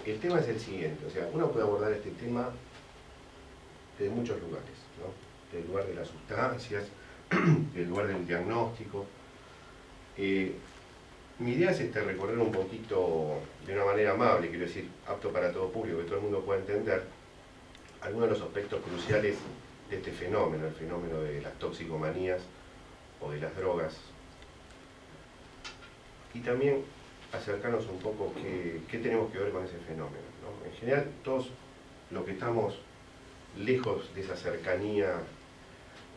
el tema es el siguiente, o sea, uno puede abordar este tema desde muchos lugares, ¿no? Del lugar de las sustancias, del lugar del diagnóstico. Mi idea es recorrer un poquito de una manera amable, quiero decir, apto para todo público, que todo el mundo pueda entender algunos de los aspectos cruciales de este fenómeno, el fenómeno de las toxicomanías o de las drogas. Y también acercarnos un poco qué tenemos que ver con ese fenómeno, ¿no? En general, todos los que estamos lejos de esa cercanía,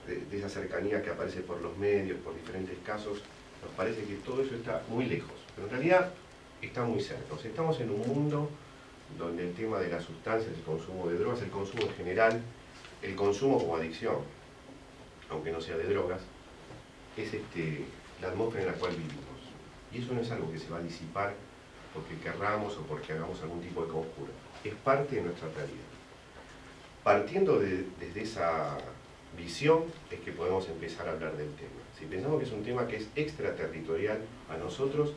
de esa cercanía que aparece por los medios, por diferentes casos, nos parece que todo eso está muy lejos, pero en realidad está muy cerca. O sea, estamos en un mundo donde el tema de las sustancias, el consumo de drogas, el consumo en general, el consumo como adicción, aunque no sea de drogas, es la atmósfera en la cual vivimos. Y eso no es algo que se va a disipar porque querramos o porque hagamos algún tipo de conjuro. Es parte de nuestra realidad. Partiendo desde esa visión es que podemos empezar a hablar del tema. Si pensamos que es un tema que es extraterritorial a nosotros,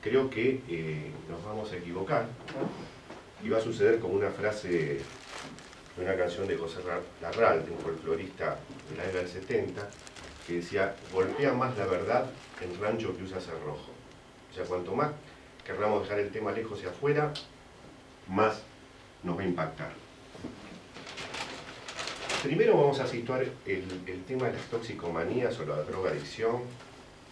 creo que nos vamos a equivocar. Y va a suceder como una frase de una canción de José Larralde, un folclorista de la década del 70, que decía: golpea más la verdad en rancho que usa cerrojo. O sea, cuanto más querramos dejar el tema lejos y afuera, más nos va a impactar. Primero vamos a situar el tema de las toxicomanías o la drogadicción,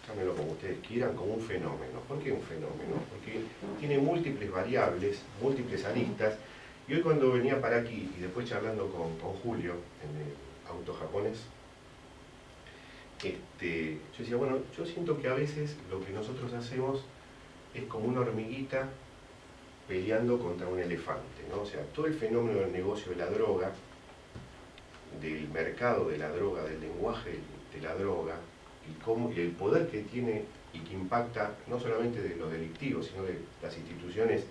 llámenlo como ustedes quieran, como un fenómeno. ¿Por qué un fenómeno? Porque tiene múltiples variables, múltiples aristas, y hoy cuando venía para aquí, y después charlando con Julio en el auto japonés, yo decía, bueno, yo siento que a veces lo que nosotros hacemos es como una hormiguita peleando contra un elefante, ¿no? O sea, todo el fenómeno del negocio de la droga, del mercado de la droga, del lenguaje de la droga, y el poder que tiene y que impacta no solamente de los delictivos, sino de las instituciones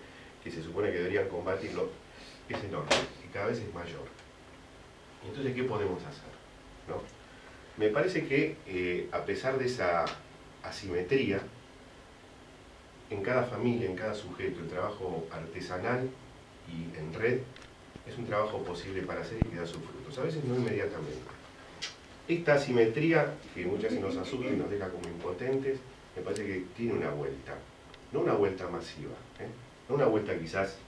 que se supone que deberían combatirlo, es enorme y cada vez es mayor. Entonces, ¿qué podemos hacer, ¿no? Me parece que a pesar de esa asimetría, en cada familia, en cada sujeto, el trabajo artesanal y en red es un trabajo posible para hacer y que da sus frutos, a veces no inmediatamente. Esta asimetría, que muchas veces nos asusta y nos deja como impotentes, me parece que tiene una vuelta, no una vuelta masiva, no una vuelta quizás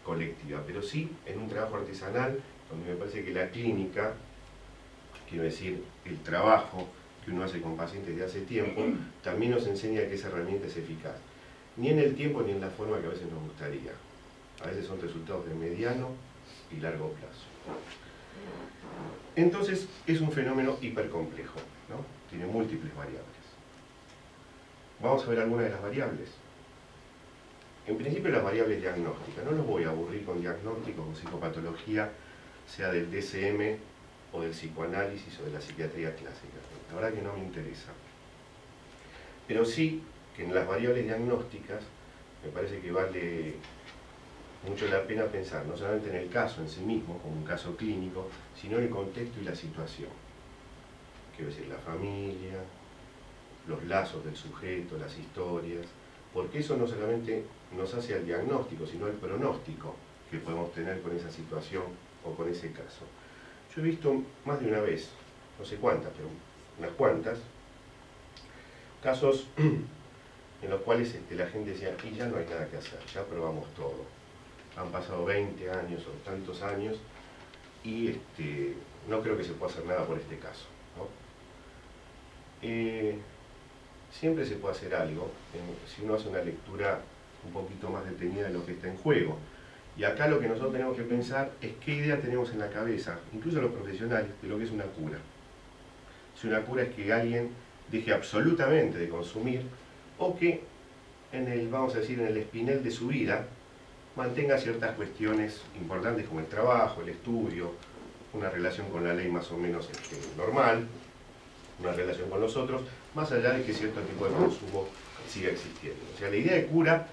colectiva, pero sí en un trabajo artesanal, donde me parece que la clínica, quiero decir, el trabajo que uno hace con pacientes de hace tiempo, también nos enseña que esa herramienta es eficaz. Ni en el tiempo ni en la forma que a veces nos gustaría. A veces son resultados de mediano y largo plazo. Entonces, es un fenómeno hipercomplejo, ¿no? Tiene múltiples variables. Vamos a ver algunas de las variables. En principio, las variables diagnósticas. No los voy a aburrir con diagnósticos o psicopatología, sea del DSM o del psicoanálisis o de la psiquiatría clásica. La verdad que no me interesa. Pero sí que en las variables diagnósticas me parece que vale mucho la pena pensar, no solamente en el caso en sí mismo, como un caso clínico, sino en el contexto y la situación. Quiero decir, la familia, los lazos del sujeto, las historias, porque eso no solamente nos hace al diagnóstico, sino al pronóstico que podemos tener con esa situación o con ese caso. Yo he visto más de una vez, no sé cuántas, pero unas cuantas, casos en los cuales la gente decía, y ya no hay nada que hacer, ya probamos todo. Han pasado 20 años o tantos años y no creo que se pueda hacer nada por este caso, ¿no? Siempre se puede hacer algo, si uno hace una lectura un poquito más detenida de lo que está en juego. Y acá lo que nosotros tenemos que pensar es qué idea tenemos en la cabeza, incluso los profesionales, de lo que es una cura. Si una cura es que alguien deje absolutamente de consumir, o que vamos a decir, en el espinel de su vida mantenga ciertas cuestiones importantes como el trabajo, el estudio, una relación con la ley más o menos normal, una relación con los otros, más allá de que cierto tipo de consumo siga existiendo. O sea, la idea de cura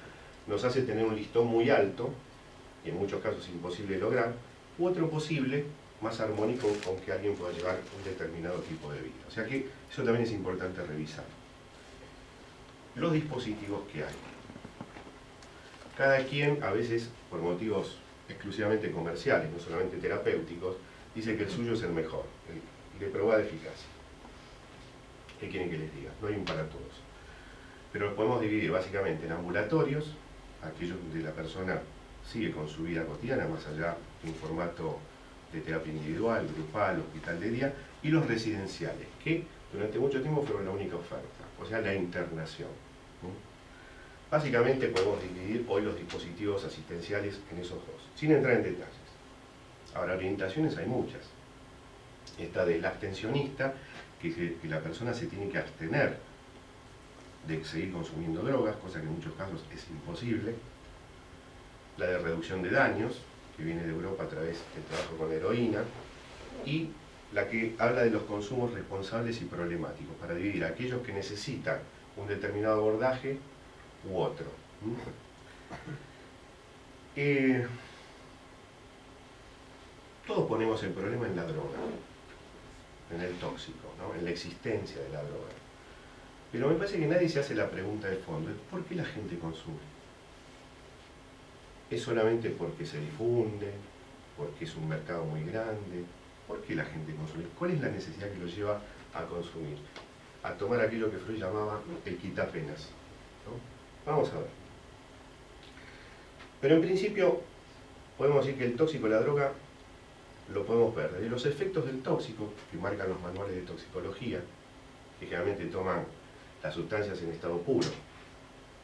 nos hace tener un listón muy alto, y en muchos casos imposible de lograr, u otro posible, más armónico, con que alguien pueda llevar un determinado tipo de vida. O sea que eso también es importante revisar. Los dispositivos que hay. cada quien, a veces por motivos exclusivamente comerciales, no solamente terapéuticos, dice que el suyo es el mejor, el de probada eficacia. ¿Qué quieren que les diga? No hay un para todos. Pero lo podemos dividir básicamente en ambulatorios, aquellos donde la persona sigue con su vida cotidiana, más allá de un formato de terapia individual, grupal, hospital de día, y los residenciales, que durante mucho tiempo fueron la única oferta, o sea, la internación. Básicamente podemos dividir hoy los dispositivos asistenciales en esos dos, sin entrar en detalles. Ahora, orientaciones hay muchas. Esta del abstencionista, que la persona se tiene que abstener de seguir consumiendo drogas, cosa que en muchos casos es imposible. La de reducción de daños, que viene de Europa a través del trabajo con la heroína, y la que habla de los consumos responsables y problemáticos, para dividir a aquellos que necesitan un determinado abordaje u otro. Todos ponemos el problema en la droga, en el tóxico, ¿no? En la existencia de la droga. Pero me parece que nadie se hace la pregunta de fondo, ¿por qué la gente consume? ¿Es solamente porque se difunde? ¿Porque es un mercado muy grande? ¿Por qué la gente consume? ¿Cuál es la necesidad que lo lleva a consumir? A tomar aquello que Freud llamaba el quitapenas, ¿no? Vamos a ver. Pero en principio podemos decir que el tóxico de la droga lo podemos ver desde los efectos del tóxico, que marcan los manuales de toxicología, que generalmente toman las sustancias en estado puro,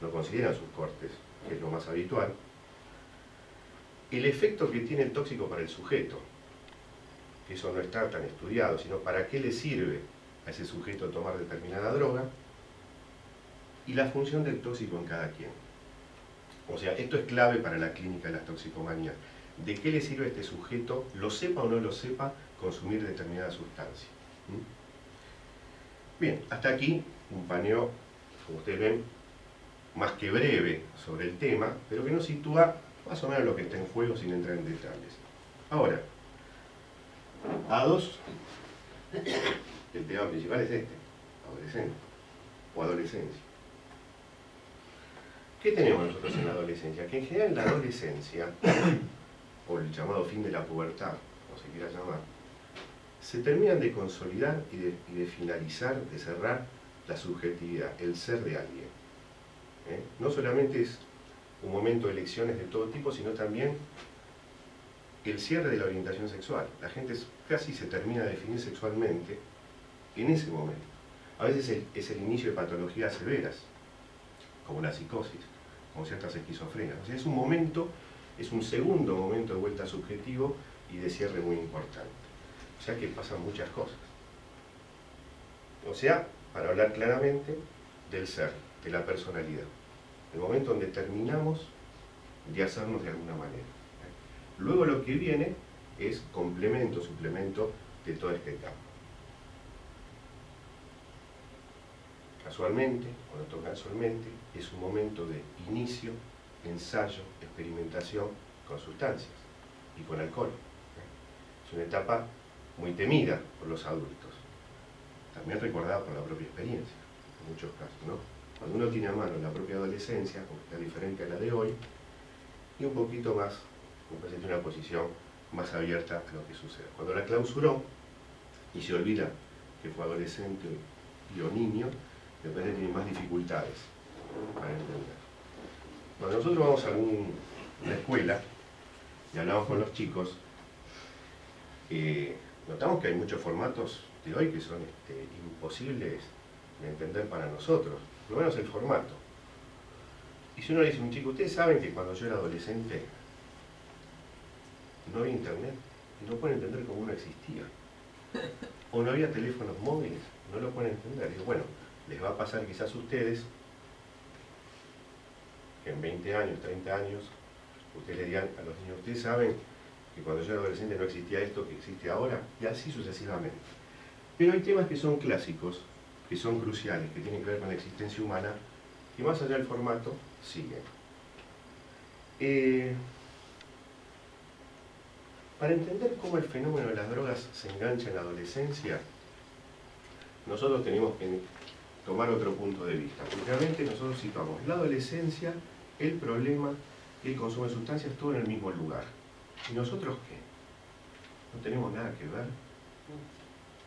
no consideran sus cortes, que es lo más habitual. El efecto que tiene el tóxico para el sujeto, que eso no está tan estudiado, sino para qué le sirve a ese sujeto tomar determinada droga, y la función del tóxico en cada quien. O sea, esto es clave para la clínica de las toxicomanías. ¿De qué le sirve a este sujeto, lo sepa o no lo sepa, consumir determinada sustancia? Bien, hasta aquí un paneo, como ustedes ven, más que breve sobre el tema, pero que nos sitúa más o menos lo que está en juego sin entrar en detalles. Ahora, A2, el tema principal es este, adolescente o adolescencia. ¿Qué tenemos nosotros en la adolescencia? Que en general en la adolescencia, o el llamado fin de la pubertad, como se quiera llamar, se terminan de consolidar y de finalizar, de cerrar la subjetividad, el ser de alguien. No solamente es un momento de elecciones de todo tipo, sino también el cierre de la orientación sexual. La gente casi se termina de definir sexualmente en ese momento. A veces es el inicio de patologías severas, como la psicosis, como ciertas esquizofrenias. O sea, es un momento, es un segundo momento de vuelta subjetivo y de cierre muy importante. O sea que pasan muchas cosas. O sea, para hablar claramente del ser, de la personalidad. El momento donde terminamos de hacernos de alguna manera. Luego lo que viene es complemento, suplemento de toda esta etapa. Casualmente, o no casualmente, es un momento de inicio, ensayo, experimentación con sustancias y con alcohol. Es una etapa muy temida por los adultos, también recordada por la propia experiencia, en muchos casos, ¿no? Cuando uno tiene a mano la propia adolescencia, como está diferente a la de hoy, y un poquito más, me parece que tiene una posición más abierta a lo que sucede. Cuando la clausuró y se olvida que fue adolescente y o niño, me parece que tiene más dificultades para entender. Cuando nosotros vamos a una escuela y hablamos con los chicos, notamos que hay muchos formatos de hoy que son imposibles de entender para nosotros, por lo menos el formato. Y si uno le dice a un chico, ustedes saben que cuando yo era adolescente no había internet, y no pueden entender cómo no existía, o no había teléfonos móviles, no lo pueden entender. Digo, bueno, les va a pasar quizás a ustedes que en 20 años, 30 años, ustedes le digan a los niños, ustedes saben que cuando yo era adolescente no existía esto que existe ahora, y así sucesivamente. Pero hay temas que son clásicos, que son cruciales, que tienen que ver con la existencia humana, que más allá del formato, siguen. Para entender cómo el fenómeno de las drogas se engancha en la adolescencia, nosotros tenemos que tomar otro punto de vista. Porque realmente nosotros situamos la adolescencia, el problema y el consumo de sustancias, todo en el mismo lugar. ¿Y nosotros qué? ¿No tenemos nada que ver?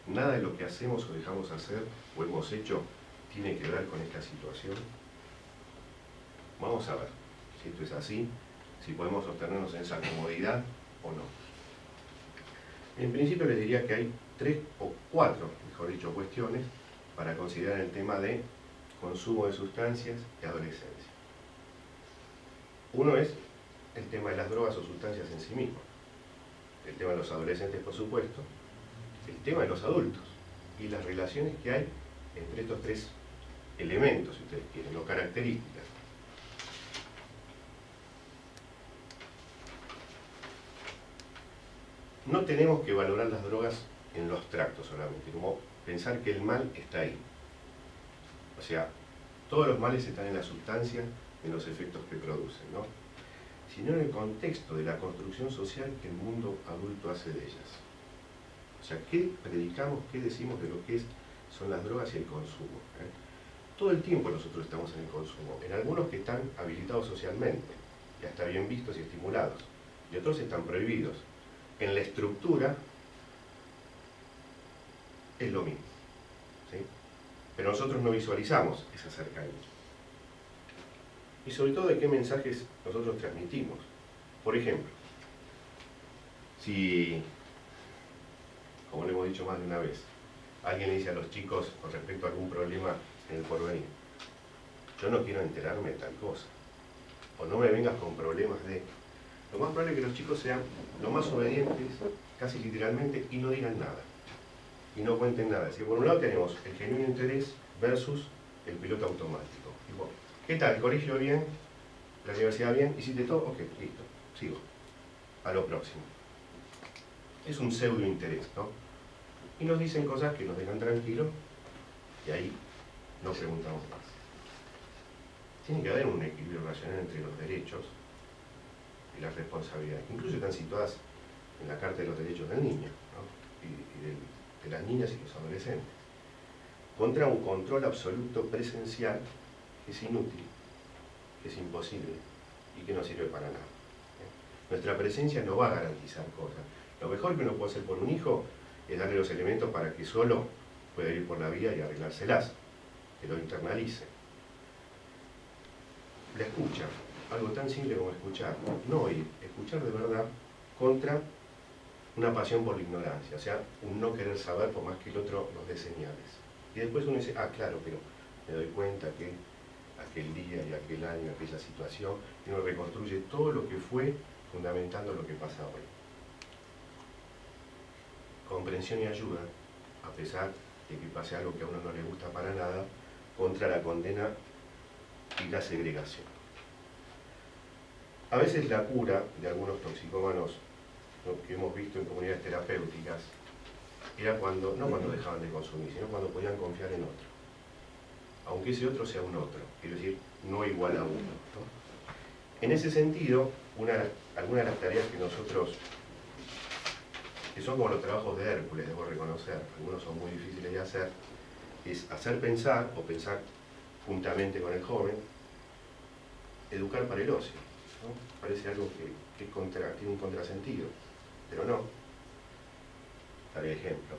¿Nada de lo que hacemos o dejamos hacer o hemos hecho tiene que ver con esta situación? Vamos a ver si esto es así, si podemos sostenernos en esa comodidad o no. En principio les diría que hay 3 o 4, mejor dicho, cuestiones para considerar el tema de consumo de sustancias y adolescencia. Uno es el tema de las drogas o sustancias en sí mismas. El tema de los adolescentes, por supuesto. El tema de los adultos. Y las relaciones que hay entre estos 3 elementos, si ustedes quieren, o características. No tenemos que valorar las drogas en lo abstracto solamente, como pensar que el mal está ahí. O sea, todos los males están en la sustancia, en los efectos que producen, ¿no? Sino en el contexto de la construcción social que el mundo adulto hace de ellas. O sea, ¿qué predicamos, qué decimos de lo que son las drogas y el consumo? Todo el tiempo nosotros estamos en el consumo, en algunos que están habilitados socialmente, ya está bien vistos y estimulados, y otros están prohibidos. En la estructura es lo mismo, ¿sí? Pero nosotros no visualizamos esa cercanía. Y sobre todo de qué mensajes nosotros transmitimos. Por ejemplo, si, como le hemos dicho más de una vez, alguien le dice a los chicos con respecto a algún problema en el porvenir, yo no quiero enterarme de tal cosa, o no me vengas con problemas de... Lo más probable es que los chicos sean lo más obedientes, casi literalmente, y no digan nada, y no cuenten nada. Así que por un lado tenemos el genuino interés versus el piloto automático. Tipo, ¿qué tal? ¿El colegio bien? ¿La universidad bien? ¿Hiciste todo? Ok, listo, sigo. A lo próximo. Es un pseudo interés, ¿no? Y nos dicen cosas que nos dejan tranquilos, y ahí no preguntamos más. Tiene que haber un equilibrio racional entre los derechos y la responsabilidad, que incluso están situadas en la Carta de los Derechos del Niño, ¿no? y de las niñas y los adolescentes, contra un control absoluto presencial que es inútil, que es imposible y que no sirve para nada. Nuestra presencia no va a garantizar cosas. Lo mejor que uno puede hacer por un hijo es darle los elementos para que solo pueda ir por la vida y arreglárselas, que lo internalice. La escucha, algo tan simple como escuchar, no oír, escuchar de verdad contra una pasión por la ignorancia, o sea, un no querer saber por más que el otro nos dé señales. Y después uno dice, ah, claro, pero me doy cuenta que aquel día y aquel año, aquella situación, y uno reconstruye todo lo que fue fundamentando lo que pasa hoy. Comprensión y ayuda, a pesar de que pase algo que a uno no le gusta para nada, contra la condena y la segregación. A veces la cura de algunos toxicómanos, lo que hemos visto en comunidades terapéuticas, era cuando, no cuando dejaban de consumir, sino cuando podían confiar en otro. Aunque ese otro sea un otro, quiero decir, no igual a uno, ¿no? En ese sentido, algunas de las tareas que nosotros, que son como los trabajos de Hércules, debo reconocer, algunos son muy difíciles de hacer, es hacer pensar, o pensar juntamente con el joven, educar para el ocio, ¿no? Parece algo que tiene un contrasentido, pero no. Dar el ejemplo,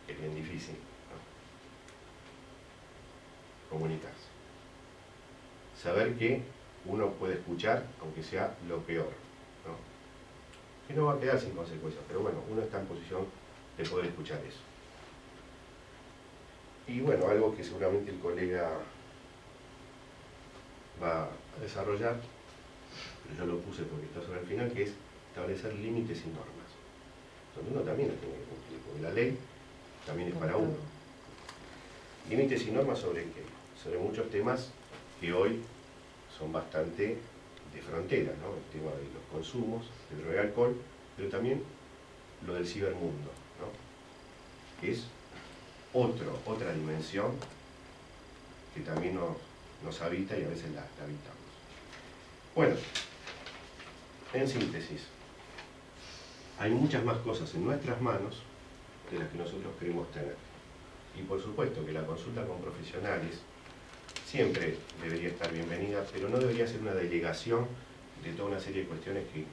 es bien difícil, ¿no? Comunicarse. Saber que uno puede escuchar, aunque sea lo peor, ¿no? Que no va a quedar sin consecuencias, pero bueno, uno está en posición de poder escuchar eso. Y bueno, algo que seguramente el colega va a desarrollar, pero yo lo puse porque está sobre el final, que es establecer límites y normas, donde uno también lo tiene que cumplir, porque la ley también es para uno. Límites y normas sobre qué? Sobre muchos temas que hoy son bastante de frontera, ¿no? El tema de los consumos, de droga y alcohol, pero también lo del cibermundo, ¿no? Que es otra dimensión que también nos habita y a veces la habitamos. Bueno, en síntesis, hay muchas más cosas en nuestras manos de las que nosotros queremos tener. Y por supuesto que la consulta con profesionales siempre debería estar bienvenida, pero no debería ser una delegación de toda una serie de cuestiones que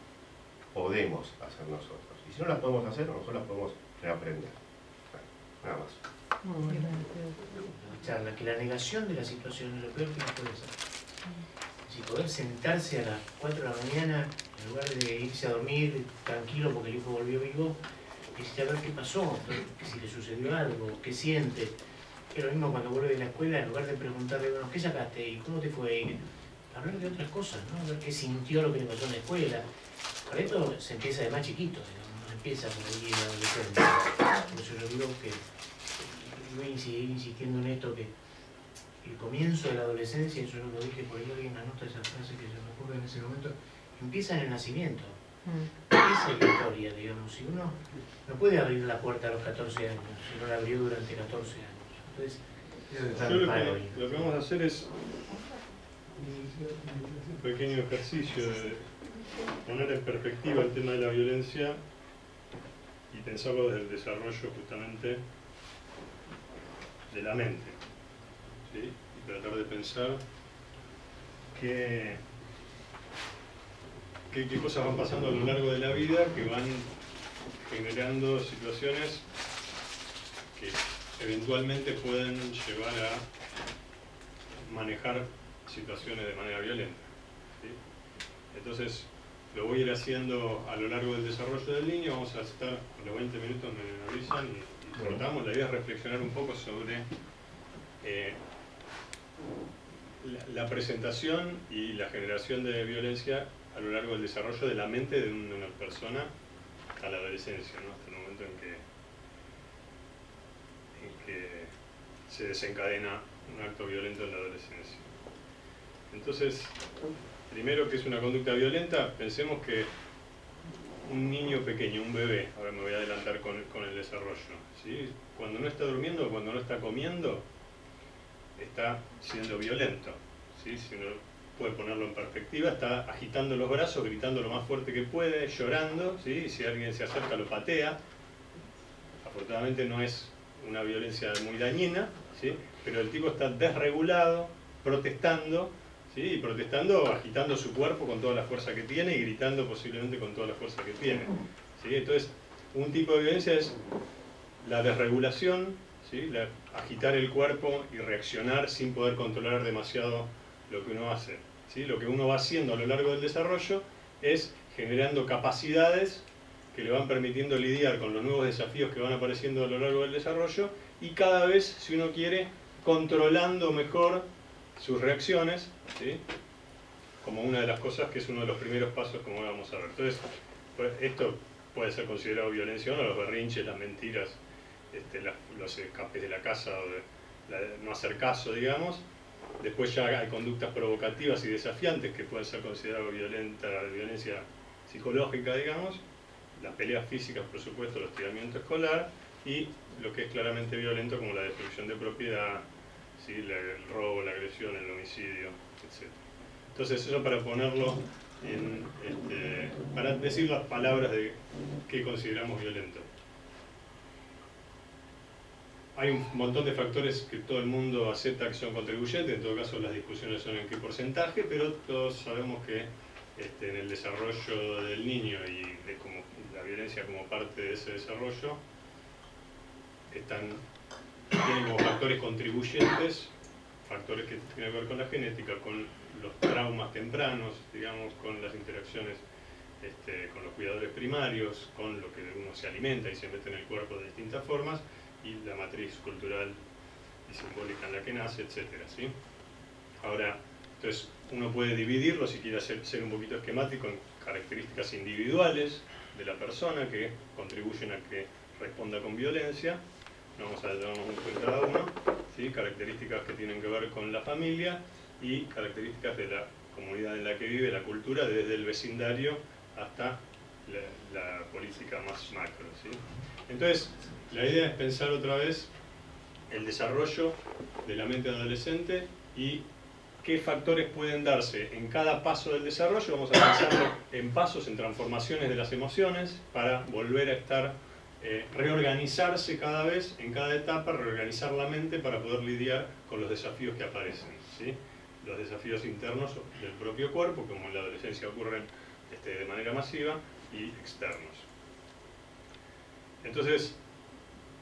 podemos hacer nosotros. Y si no las podemos hacer, nosotros las podemos reaprender. Bueno, nada más. Muy bueno. Charla, que la negación de la situación es lo peor que nos puede hacer. Si poder sentarse a las 4 de la mañana, en lugar de irse a dormir tranquilo porque el hijo volvió vivo, y a ver qué pasó, si le sucedió algo, qué siente. Es lo mismo cuando vuelve de la escuela, en lugar de preguntarle, bueno, ¿qué sacaste? ¿Y cómo te fue? Y hablar de otras cosas, ¿no? Ver qué sintió lo que le pasó en la escuela. Para esto se empieza de más chiquito, digamos, no empieza por ahí en la adolescencia. Por eso yo digo que voy a seguir insistiendo en esto, que el comienzo de la adolescencia, eso yo lo dije por ahí, alguien anota esa frase que yo me acuerdo en ese momento, empieza en el nacimiento. Esa es la historia, digamos. Si uno no puede abrir la puerta a los 14 años, si no la abrió durante 14 años. Entonces, lo que vamos a hacer es un pequeño ejercicio de poner en perspectiva el tema de la violencia y pensarlo desde el desarrollo justamente de la mente, ¿sí? Y tratar de pensar qué cosas van pasando a lo largo de la vida que van generando situaciones que eventualmente pueden llevar a manejar situaciones de manera violenta, ¿sí? Entonces, lo voy a ir haciendo a lo largo del desarrollo del niño. Vamos a estar con los 20 minutos, me avisan y cortamos. La idea es reflexionar un poco sobre la presentación y la generación de violencia a lo largo del desarrollo de la mente de una persona a la adolescencia, ¿no? Hasta el momento en que se desencadena un acto violento en la adolescencia. Entonces, primero, ¿qué es una conducta violenta? Pensemos que un niño pequeño, un bebé, ahora me voy a adelantar con el desarrollo, ¿sí? Cuando no está durmiendo o cuando no está comiendo, está siendo violento, ¿sí? Si uno puede ponerlo en perspectiva, está agitando los brazos, gritando lo más fuerte que puede, llorando, ¿sí? Y si alguien se acerca lo patea. Afortunadamente no es una violencia muy dañina, ¿sí? Pero el tipo está desregulado, protestando, ¿sí? Y protestando, agitando su cuerpo con toda la fuerza que tiene y gritando posiblemente con toda la fuerza que tiene, ¿sí? Entonces, un tipo de violencia es la desregulación, ¿sí? Agitar el cuerpo y reaccionar sin poder controlar demasiado lo que uno hace, ¿sí? Lo que uno va haciendo a lo largo del desarrollo es generando capacidades que le van permitiendo lidiar con los nuevos desafíos que van apareciendo a lo largo del desarrollo y cada vez, si uno quiere, controlando mejor sus reacciones, ¿sí? Como una de las cosas que es uno de los primeros pasos, como vamos a ver. Entonces, pues, esto puede ser considerado violencia o no, los berrinches, las mentiras, los escapes de la casa o de no hacer caso, digamos. Después ya hay conductas provocativas y desafiantes que pueden ser consideradas violencia psicológica, digamos. Las peleas físicas, por supuesto, el hostigamiento escolar y lo que es claramente violento como la destrucción de propiedad, ¿sí? El robo, la agresión, el homicidio, etc. Entonces eso para ponerlo para decir las palabras de qué consideramos violento. Hay un montón de factores que todo el mundo acepta que son contribuyentes, en todo caso las discusiones son en qué porcentaje, pero todos sabemos que en el desarrollo del niño y de la violencia como parte de ese desarrollo tienen como factores contribuyentes, factores que tienen que ver con la genética, con los traumas tempranos, digamos, con las interacciones con los cuidadores primarios, con lo que uno se alimenta y se mete en el cuerpo de distintas formas, y la matriz cultural y simbólica en la que nace, etcétera, ¿sí? Ahora, entonces uno puede dividirlo, si quiere ser un poquito esquemático, en características individuales de la persona que contribuyen a que responda con violencia. Vamos a darnos un cuenta cada uno, ¿sí? Características que tienen que ver con la familia y características de la comunidad en la que vive, la cultura, desde el vecindario hasta la política más macro, ¿sí? Entonces, la idea es pensar otra vez el desarrollo de la mente adolescente y qué factores pueden darse en cada paso del desarrollo. Vamos a pensarlo en pasos, en transformaciones de las emociones para volver a estar, reorganizarse cada vez, en cada etapa, reorganizar la mente para poder lidiar con los desafíos que aparecen, ¿sí? ¿sí? Los desafíos internos del propio cuerpo, como en la adolescencia ocurren de manera masiva, y externos. Entonces,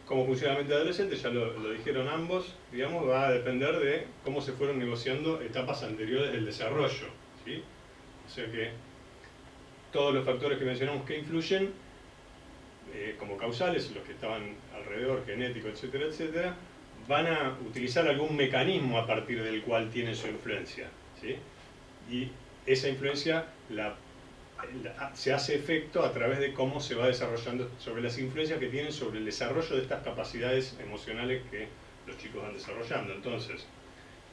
cómo funciona la mente adolescente, ya lo dijeron ambos, digamos, va a depender de cómo se fueron negociando etapas anteriores del desarrollo, ¿sí? O sea que todos los factores que mencionamos que influyen, como causales, los que estaban alrededor, genético, etcétera, etcétera, van a utilizar algún mecanismo a partir del cual tienen su influencia, ¿sí? Y esa influencia se hace efecto a través de cómo se va desarrollando, sobre las influencias que tienen sobre el desarrollo de estas capacidades emocionales que los chicos van desarrollando. Entonces,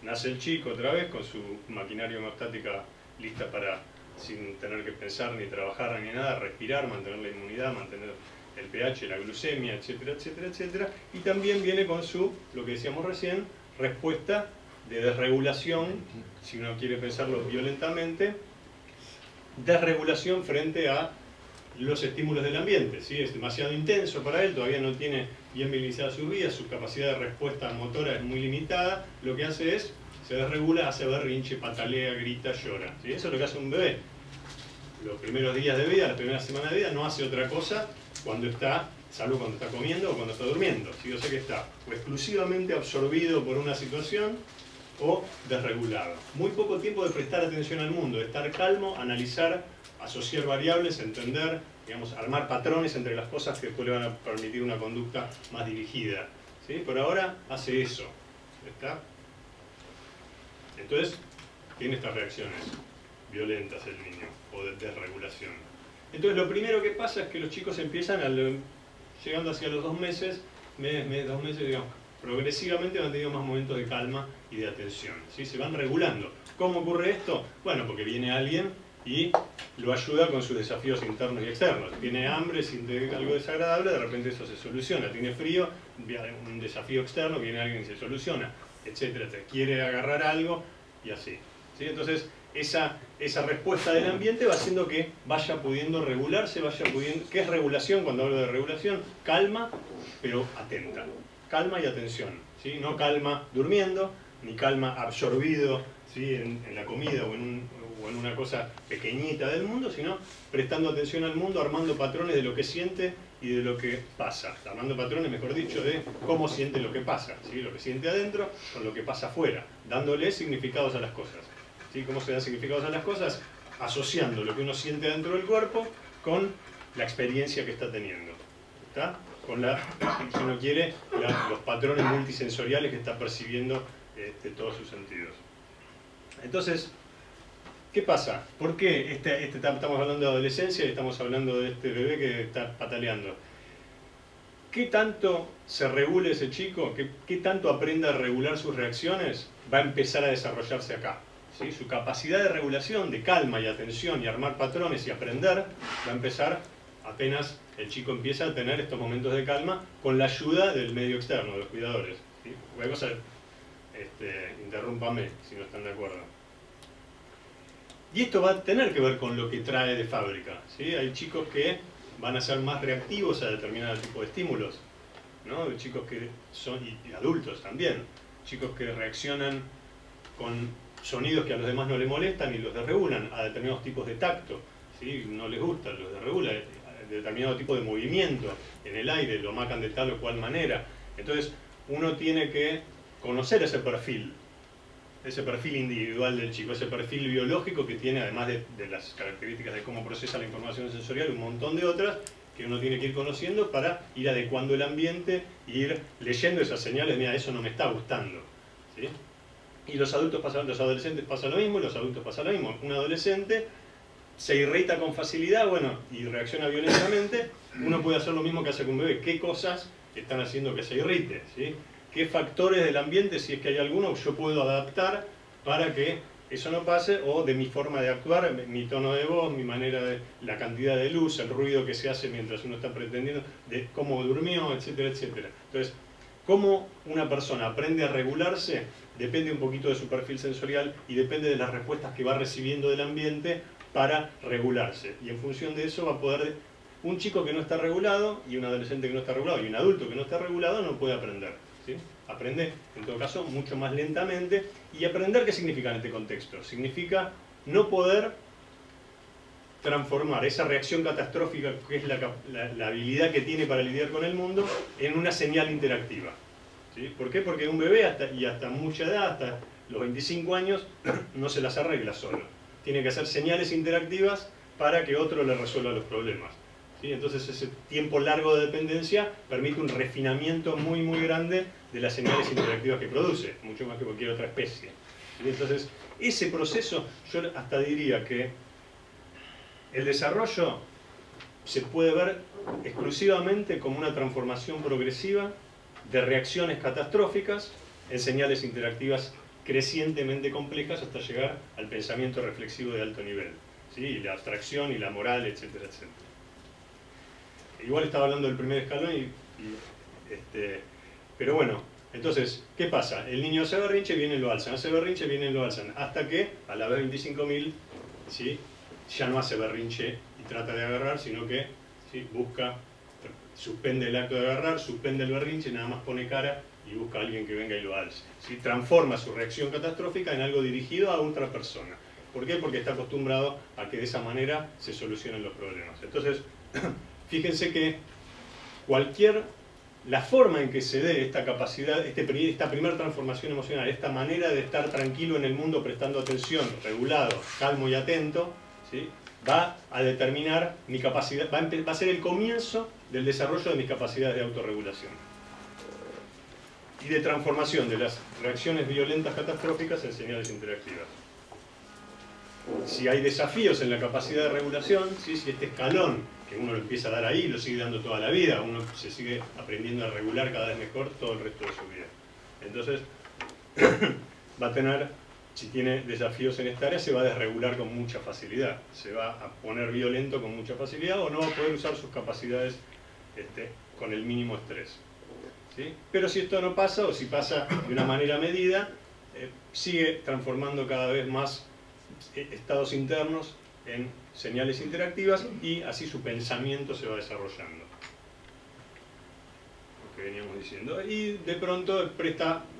nace el chico otra vez con su maquinaria homeostática lista para, sin tener que pensar ni trabajar ni nada, respirar, mantener la inmunidad, mantener el pH, la glucemia, etcétera, etcétera, etcétera. Y también viene con su, lo que decíamos recién, respuesta de desregulación, si uno quiere pensarlo violentamente, desregulación frente a los estímulos del ambiente, ¿sí? Es demasiado intenso para él, todavía no tiene bien movilizada sus vías, su capacidad de respuesta motora es muy limitada, lo que hace es, se desregula, hace berrinche, patalea, grita, llora, ¿sí? Eso es lo que hace un bebé. Los primeros días de vida, las primeras semanas de vida, no hace otra cosa cuando está, salvo cuando está comiendo o cuando está durmiendo, ¿sí? O sea que está o exclusivamente absorbido por una situación o desregulado. Muy poco tiempo de prestar atención al mundo, de estar calmo, analizar, asociar variables, entender, digamos, armar patrones entre las cosas que después le van a permitir una conducta más dirigida, ¿sí? Por ahora hace eso, ¿está? Entonces, tiene estas reacciones violentas el niño, o de desregulación. Entonces, lo primero que pasa es que los chicos empiezan, llegando hacia los 2 meses, 2 meses, digamos, progresivamente van teniendo más momentos de calma y de atención, ¿sí? Se van regulando. ¿Cómo ocurre esto? Bueno, porque viene alguien y lo ayuda con sus desafíos internos y externos. Tiene hambre, siente algo desagradable, de repente eso se soluciona. Tiene frío, un desafío externo, viene alguien y se soluciona, etcétera. Quiere agarrar algo y así, ¿sí? Entonces, esa respuesta del ambiente va haciendo que vaya pudiendo regularse, vaya pudiendo... ¿Qué es regulación? Cuando hablo de regulación, calma, pero atenta. Calma y atención, ¿sí? No calma durmiendo, ni calma absorbido, ¿sí? en la comida o en una cosa pequeñita del mundo, sino prestando atención al mundo, armando patrones de lo que siente y de lo que pasa. Armando patrones, mejor dicho, de cómo siente lo que pasa, ¿sí? Lo que siente adentro con lo que pasa afuera, dándole significados a las cosas, ¿sí? ¿Cómo se dan significados a las cosas? Asociando lo que uno siente dentro del cuerpo con la experiencia que está teniendo, ¿está? Con si uno quiere, los patrones multisensoriales que está percibiendo todos sus sentidos. Entonces, ¿qué pasa? ¿Por qué estamos hablando de adolescencia y estamos hablando de este bebé que está pataleando? ¿Qué tanto se regule ese chico? ¿Qué tanto aprenda a regular sus reacciones? Va a empezar a desarrollarse acá, ¿sí? Su capacidad de regulación, de calma y atención y armar patrones y aprender, va a empezar apenas el chico empieza a tener estos momentos de calma con la ayuda del medio externo, de los cuidadores, ¿sí? Cualquier cosa, interrúmpame si no están de acuerdo. Y esto va a tener que ver con lo que trae de fábrica, ¿sí? Hay chicos que van a ser más reactivos a determinado tipo de estímulos, ¿no? Hay chicos que son, y adultos también, chicos que reaccionan con sonidos que a los demás no les molestan y los desregulan, a determinados tipos de tacto, ¿sí? No les gusta, los desregula, determinado tipo de movimiento en el aire, lo marcan de tal o cual manera. Entonces, uno tiene que conocer ese perfil individual del chico, ese perfil biológico que tiene, además de las características de cómo procesa la información sensorial, un montón de otras que uno tiene que ir conociendo para ir adecuando el ambiente e ir leyendo esas señales. Mira, eso no me está gustando, ¿sí? Y los adolescentes pasa lo mismo, y los adultos pasa lo mismo. Un adolescente se irrita con facilidad, bueno, y reacciona violentamente. Uno puede hacer lo mismo que hace con un bebé. ¿Qué cosas están haciendo que se irrite? ¿Sí? ¿Qué factores del ambiente, si es que hay alguno, yo puedo adaptar para que eso no pase? O de mi forma de actuar, mi tono de voz, mi manera de... la cantidad de luz, el ruido que se hace mientras uno está pretendiendo, de cómo durmió, etcétera, etcétera. Entonces, cómo una persona aprende a regularse depende un poquito de su perfil sensorial y depende de las respuestas que va recibiendo del ambiente para regularse. Y en función de eso va a poder... Un chico que no está regulado, y un adolescente que no está regulado, y un adulto que no está regulado, no puede aprender, ¿sí? aprende, en todo caso, mucho más lentamente. Y aprender, ¿qué significa en este contexto? Significa no poder transformar esa reacción catastrófica, que es la habilidad que tiene para lidiar con el mundo, en una señal interactiva. ¿Sí? ¿Por qué? Porque un bebé, hasta mucha edad, hasta los 25 años, no se las arregla solo. Tiene que hacer señales interactivas para que otro le resuelva los problemas. ¿Sí? Entonces ese tiempo largo de dependencia permite un refinamiento muy muy grande de las señales interactivas que produce, mucho más que cualquier otra especie. ¿Sí? Entonces ese proceso, yo hasta diría que el desarrollo se puede ver exclusivamente como una transformación progresiva de reacciones catastróficas en señales interactivas crecientemente complejas hasta llegar al pensamiento reflexivo de alto nivel. ¿Sí? Y la abstracción y la moral, etcétera, etcétera. Igual estaba hablando del primer escalón pero bueno, entonces, ¿qué pasa? El niño hace berrinche, viene y lo alzan, hace berrinche, viene y lo alzan, hasta que a la vez 25.000, ¿sí? Ya no hace berrinche y trata de agarrar, sino que, ¿sí? Busca, suspende el acto de agarrar, suspende el berrinche, nada más pone cara y busca a alguien que venga y lo alce. ¿Sí? Transforma su reacción catastrófica en algo dirigido a otra persona. ¿Por qué? Porque está acostumbrado a que de esa manera se solucionen los problemas. Entonces, fíjense que la forma en que se dé esta capacidad, esta primera transformación emocional, esta manera de estar tranquilo en el mundo prestando atención, regulado, calmo y atento, ¿sí? Va a determinar mi capacidad, va a ser el comienzo del desarrollo de mis capacidades de autorregulación y de transformación de las reacciones violentas catastróficas en señales interactivas. Si hay desafíos en la capacidad de regulación, ¿sí? Si este escalón, que uno lo empieza a dar ahí, lo sigue dando toda la vida, uno se sigue aprendiendo a regular cada vez mejor todo el resto de su vida. Entonces, va a tener, si tiene desafíos en esta área, se va a desregular con mucha facilidad, se va a poner violento con mucha facilidad o no va a poder usar sus capacidades con el mínimo estrés. ¿Sí? Pero si esto no pasa, o si pasa de una manera medida, sigue transformando cada vez más estados internos en señales interactivas y así su pensamiento se va desarrollando. Lo que veníamos diciendo. Y de pronto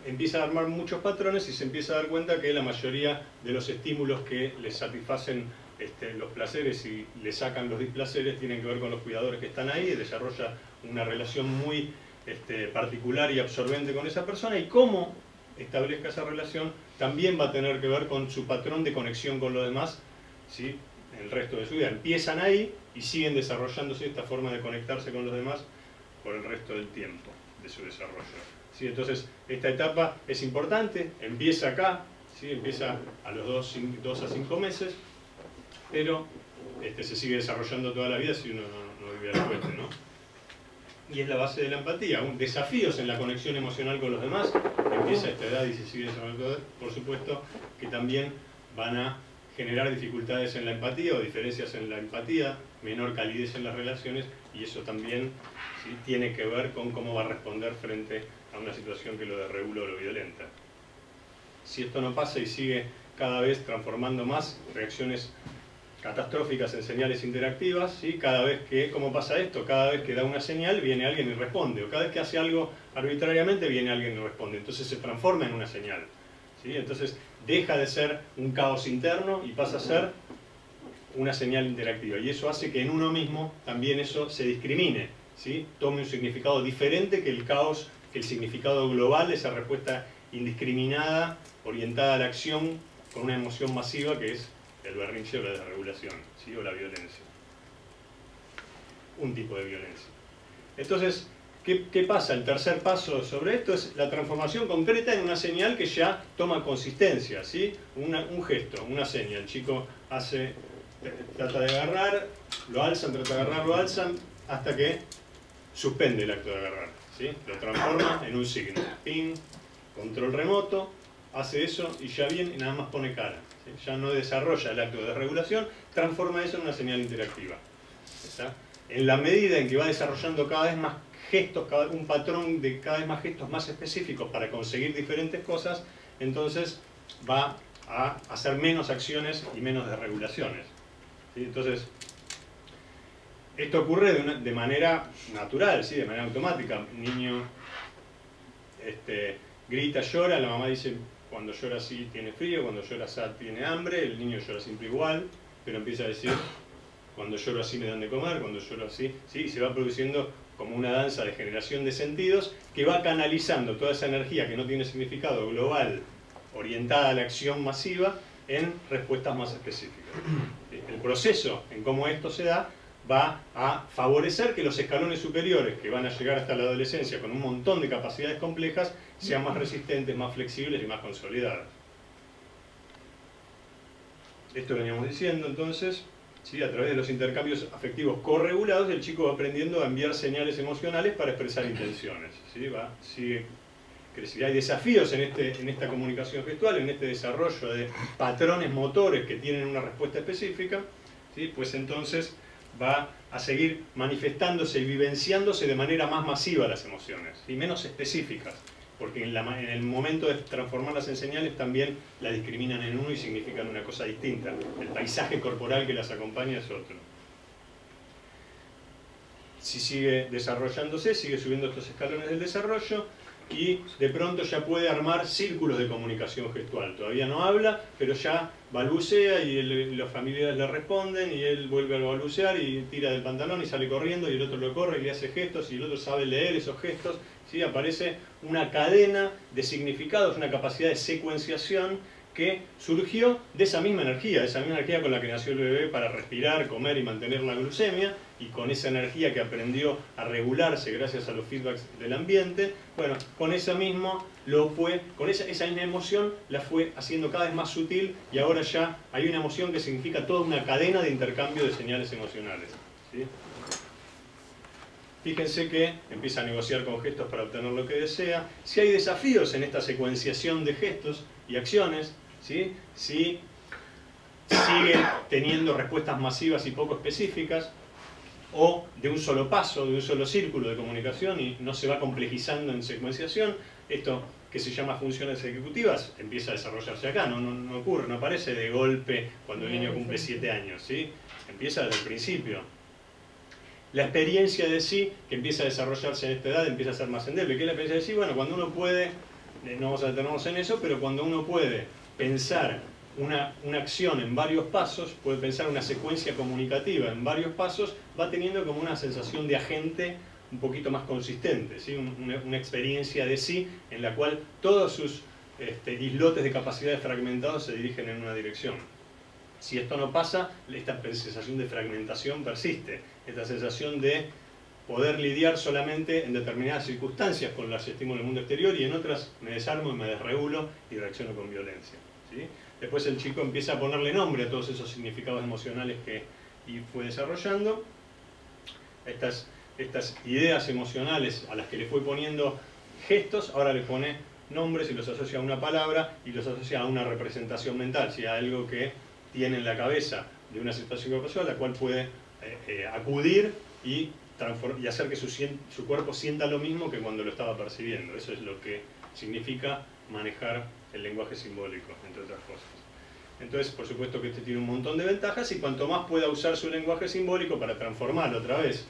empieza a armar muchos patrones y se empieza a dar cuenta que la mayoría de los estímulos que le satisfacen los placeres y le sacan los displaceres tienen que ver con los cuidadores que están ahí, y desarrolla una relación muy particular y absorbente con esa persona, y cómo establezca esa relación también va a tener que ver con su patrón de conexión con los demás, ¿sí? El resto de su vida. Empiezan ahí y siguen desarrollándose esta forma de conectarse con los demás por el resto del tiempo de su desarrollo. ¿Sí? Entonces, esta etapa es importante, empieza acá, ¿sí? Empieza a los 2 a 5 meses, pero se sigue desarrollando toda la vida si uno no vive al cohete, ¿no? Y es la base de la empatía. Desafíos en la conexión emocional con los demás, empieza a esta edad y se sigue desarrollando, por supuesto, que también van a generar dificultades en la empatía o diferencias en la empatía, menor calidez en las relaciones, y eso también, ¿sí? Tiene que ver con cómo va a responder frente a una situación que lo desregula o lo violenta. Si esto no pasa y sigue cada vez transformando más reacciones catastróficas en señales interactivas, ¿sí? Cada vez que, ¿cómo pasa esto? Cada vez que da una señal viene alguien y responde, o cada vez que hace algo arbitrariamente viene alguien y responde, entonces se transforma en una señal, ¿sí? Entonces deja de ser un caos interno y pasa a ser una señal interactiva, y eso hace que en uno mismo también eso se discrimine, ¿sí? Tome un significado diferente que el caos, que el significado global de esa respuesta indiscriminada, orientada a la acción con una emoción masiva que es el berrinche o la desregulación, ¿sí? O la violencia. Un tipo de violencia. Entonces, ¿qué pasa? El tercer paso sobre esto es la transformación concreta en una señal que ya toma consistencia, ¿sí? Un gesto, una señal. El chico trata de agarrar, lo alzan, trata de agarrar, lo alzan, hasta que suspende el acto de agarrar, ¿sí? Lo transforma en un signo. Pin, control remoto, hace eso y ya viene y nada más pone cara. ¿Sí? Ya no desarrolla el acto de desregulación, transforma eso en una señal interactiva. ¿Está? En la medida en que va desarrollando cada vez más gestos, un patrón de cada vez más gestos más específicos para conseguir diferentes cosas, entonces va a hacer menos acciones y menos desregulaciones. ¿Sí? Entonces, esto ocurre de manera natural, ¿sí? De manera automática. Un niño grita, llora, la mamá dice cuando llora así tiene frío, cuando llora así tiene hambre, el niño llora siempre igual, pero empieza a decir cuando lloro así me dan de comer, cuando lloro así, ¿sí? Y se va produciendo como una danza de generación de sentidos que va canalizando toda esa energía que no tiene significado global, orientada a la acción masiva, en respuestas más específicas. El proceso en cómo esto se da va a favorecer que los escalones superiores, que van a llegar hasta la adolescencia con un montón de capacidades complejas, sean más resistentes, más flexibles y más consolidadas. Esto veníamos diciendo entonces, ¿sí? A través de los intercambios afectivos corregulados, el chico va aprendiendo a enviar señales emocionales para expresar intenciones. ¿Sí? Sigue creciendo. Hay desafíos en esta comunicación gestual, en este desarrollo de patrones motores que tienen una respuesta específica, ¿sí? Pues entonces va a seguir manifestándose y vivenciándose de manera más masiva las emociones y menos específicas, porque en el momento de transformarlas en señales también las discriminan en uno y significan una cosa distinta. El paisaje corporal que las acompaña es otro. Si sigue desarrollándose, sigue subiendo estos escalones del desarrollo y de pronto ya puede armar círculos de comunicación gestual. Todavía no habla, pero ya balbucea y los familiares le responden y él vuelve a balbucear y tira del pantalón y sale corriendo y el otro lo corre y le hace gestos y el otro sabe leer esos gestos. ¿Sí? Aparece una cadena de significados, una capacidad de secuenciación que surgió de esa misma energía con la que nació el bebé para respirar, comer y mantener la glucemia, y con esa energía que aprendió a regularse gracias a los feedbacks del ambiente. Bueno, con esa misma emoción la fue haciendo cada vez más sutil y ahora ya hay una emoción que significa toda una cadena de intercambio de señales emocionales. ¿Sí? Fíjense que empieza a negociar con gestos para obtener lo que desea. Si hay desafíos en esta secuenciación de gestos y acciones, ¿sí? Si sigue teniendo respuestas masivas y poco específicas, o de un solo paso, de un solo círculo de comunicación y no se va complejizando en secuenciación, esto que se llama funciones ejecutivas empieza a desarrollarse acá, no ocurre, no aparece de golpe cuando el niño cumple 7 años, ¿sí? Empieza desde el principio. La experiencia de sí, que empieza a desarrollarse en esta edad, empieza a ser más endeble. ¿Qué es la experiencia de sí? Bueno, cuando uno puede, no vamos a detenernos en eso, pero cuando uno puede pensar una acción en varios pasos, puede pensar una secuencia comunicativa en varios pasos, va teniendo como una sensación de agente un poquito más consistente, ¿sí? Una experiencia de sí en la cual todos sus islotes de capacidades fragmentados se dirigen en una dirección. Si esto no pasa, esta sensación de fragmentación persiste, esta sensación de poder lidiar solamente en determinadas circunstancias con los estímulos del mundo exterior y en otras me desarmo y me desregulo y reacciono con violencia, ¿sí? Después el chico empieza a ponerle nombre a todos esos significados emocionales que fue desarrollando. Estas ideas emocionales a las que le fue poniendo gestos, ahora le pone nombres y los asocia a una palabra y los asocia a una representación mental, ¿sí? A algo que tiene en la cabeza de una situación que pasó, a la cual puede acudir y hacer que su cuerpo sienta lo mismo que cuando lo estaba percibiendo. Eso es lo que significa manejar el lenguaje simbólico, entre otras cosas. Entonces, por supuesto que este tiene un montón de ventajas y cuanto más pueda usar su lenguaje simbólico para transformar otra vez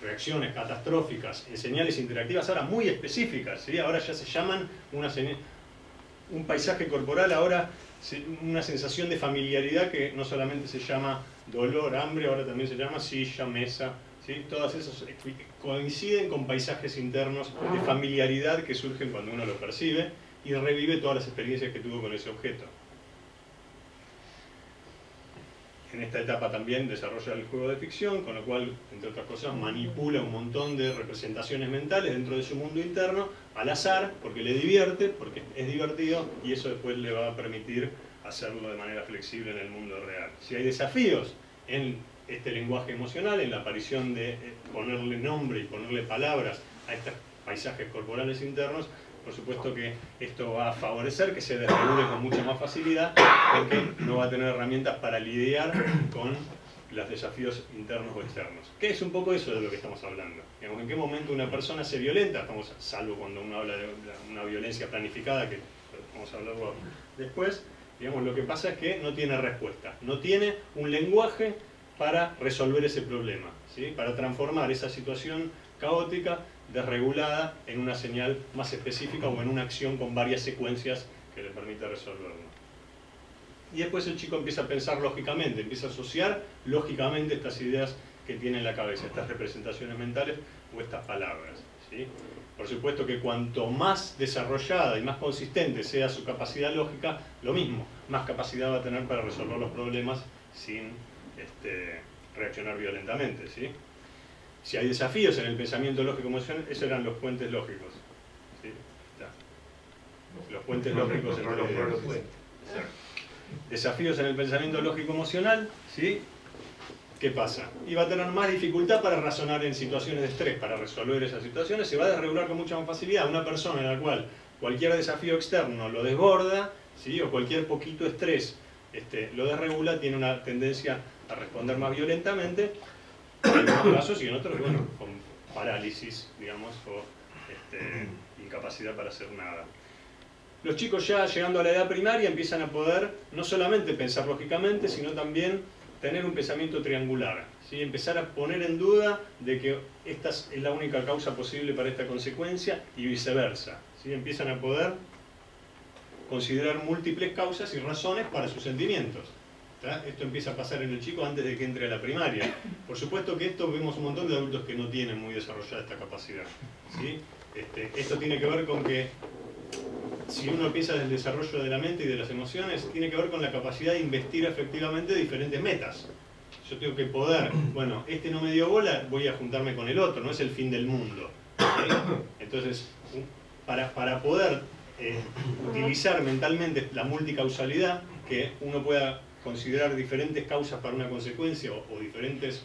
reacciones catastróficas en señales interactivas ahora muy específicas, ¿sí? Ahora ya se llaman un paisaje corporal, ahora una sensación de familiaridad que no solamente se llama dolor, hambre, ahora también se llama silla, mesa, ¿sí? Todas esas coinciden con paisajes internos de familiaridad que surgen cuando uno lo percibe y revive todas las experiencias que tuvo con ese objeto. En esta etapa también desarrolla el juego de ficción, con lo cual, entre otras cosas, manipula un montón de representaciones mentales dentro de su mundo interno, al azar, porque le divierte, porque es divertido, y eso después le va a permitir hacerlo de manera flexible en el mundo real. Si hay desafíos en este lenguaje emocional, en la aparición de ponerle nombre y ponerle palabras a estos paisajes corporales internos, por supuesto que esto va a favorecer que se desregule con mucha más facilidad, porque no va a tener herramientas para lidiar con los desafíos internos o externos. ¿Qué es un poco eso de lo que estamos hablando? Digamos, ¿en qué momento una persona se violenta? Salvo cuando uno habla de una violencia planificada, que vamos a hablarlo después. Digamos, lo que pasa es que no tiene respuesta, no tiene un lenguaje para resolver ese problema, ¿sí? Para transformar esa situación caótica desregulada en una señal más específica o en una acción con varias secuencias que le permita resolverlo. Y después el chico empieza a pensar lógicamente, empieza a asociar lógicamente estas ideas que tiene en la cabeza, estas representaciones mentales o estas palabras, ¿sí? Por supuesto que cuanto más desarrollada y más consistente sea su capacidad lógica, lo mismo, más capacidad va a tener para resolver los problemas sin reaccionar violentamente, ¿sí? Si hay desafíos en el pensamiento lógico emocional, esos eran los puentes lógicos, ¿sí? Los puentes lógicos entre los puentes. Desafíos en el pensamiento lógico emocional, ¿sí? ¿Qué pasa? Y va a tener más dificultad para razonar en situaciones de estrés, para resolver esas situaciones, se va a desregular con mucha más facilidad. Una persona en la cual cualquier desafío externo lo desborda, ¿sí? O cualquier poquito estrés lo desregula, tiene una tendencia a responder más violentamente, en algunos casos, y en otros, bueno, con parálisis, digamos, o incapacidad para hacer nada. Los chicos ya llegando a la edad primaria empiezan a poder no solamente pensar lógicamente, sino también tener un pensamiento triangular, ¿sí? Empezar a poner en duda de que esta es la única causa posible para esta consecuencia y viceversa, ¿sí? Empiezan a poder considerar múltiples causas y razones para sus sentimientos. ¿Tá? Esto empieza a pasar en el chico antes de que entre a la primaria. Por supuesto que esto vemos un montón de adultos que no tienen muy desarrollada esta capacidad, ¿sí? Esto tiene que ver con que si uno piensa del desarrollo de la mente y de las emociones, tiene que ver con la capacidad de investir efectivamente diferentes metas. Yo tengo que poder, bueno, no me dio bola, voy a juntarme con el otro, no es el fin del mundo, ¿sí? Entonces, para poder utilizar mentalmente la multicausalidad, que uno pueda considerar diferentes causas para una consecuencia o diferentes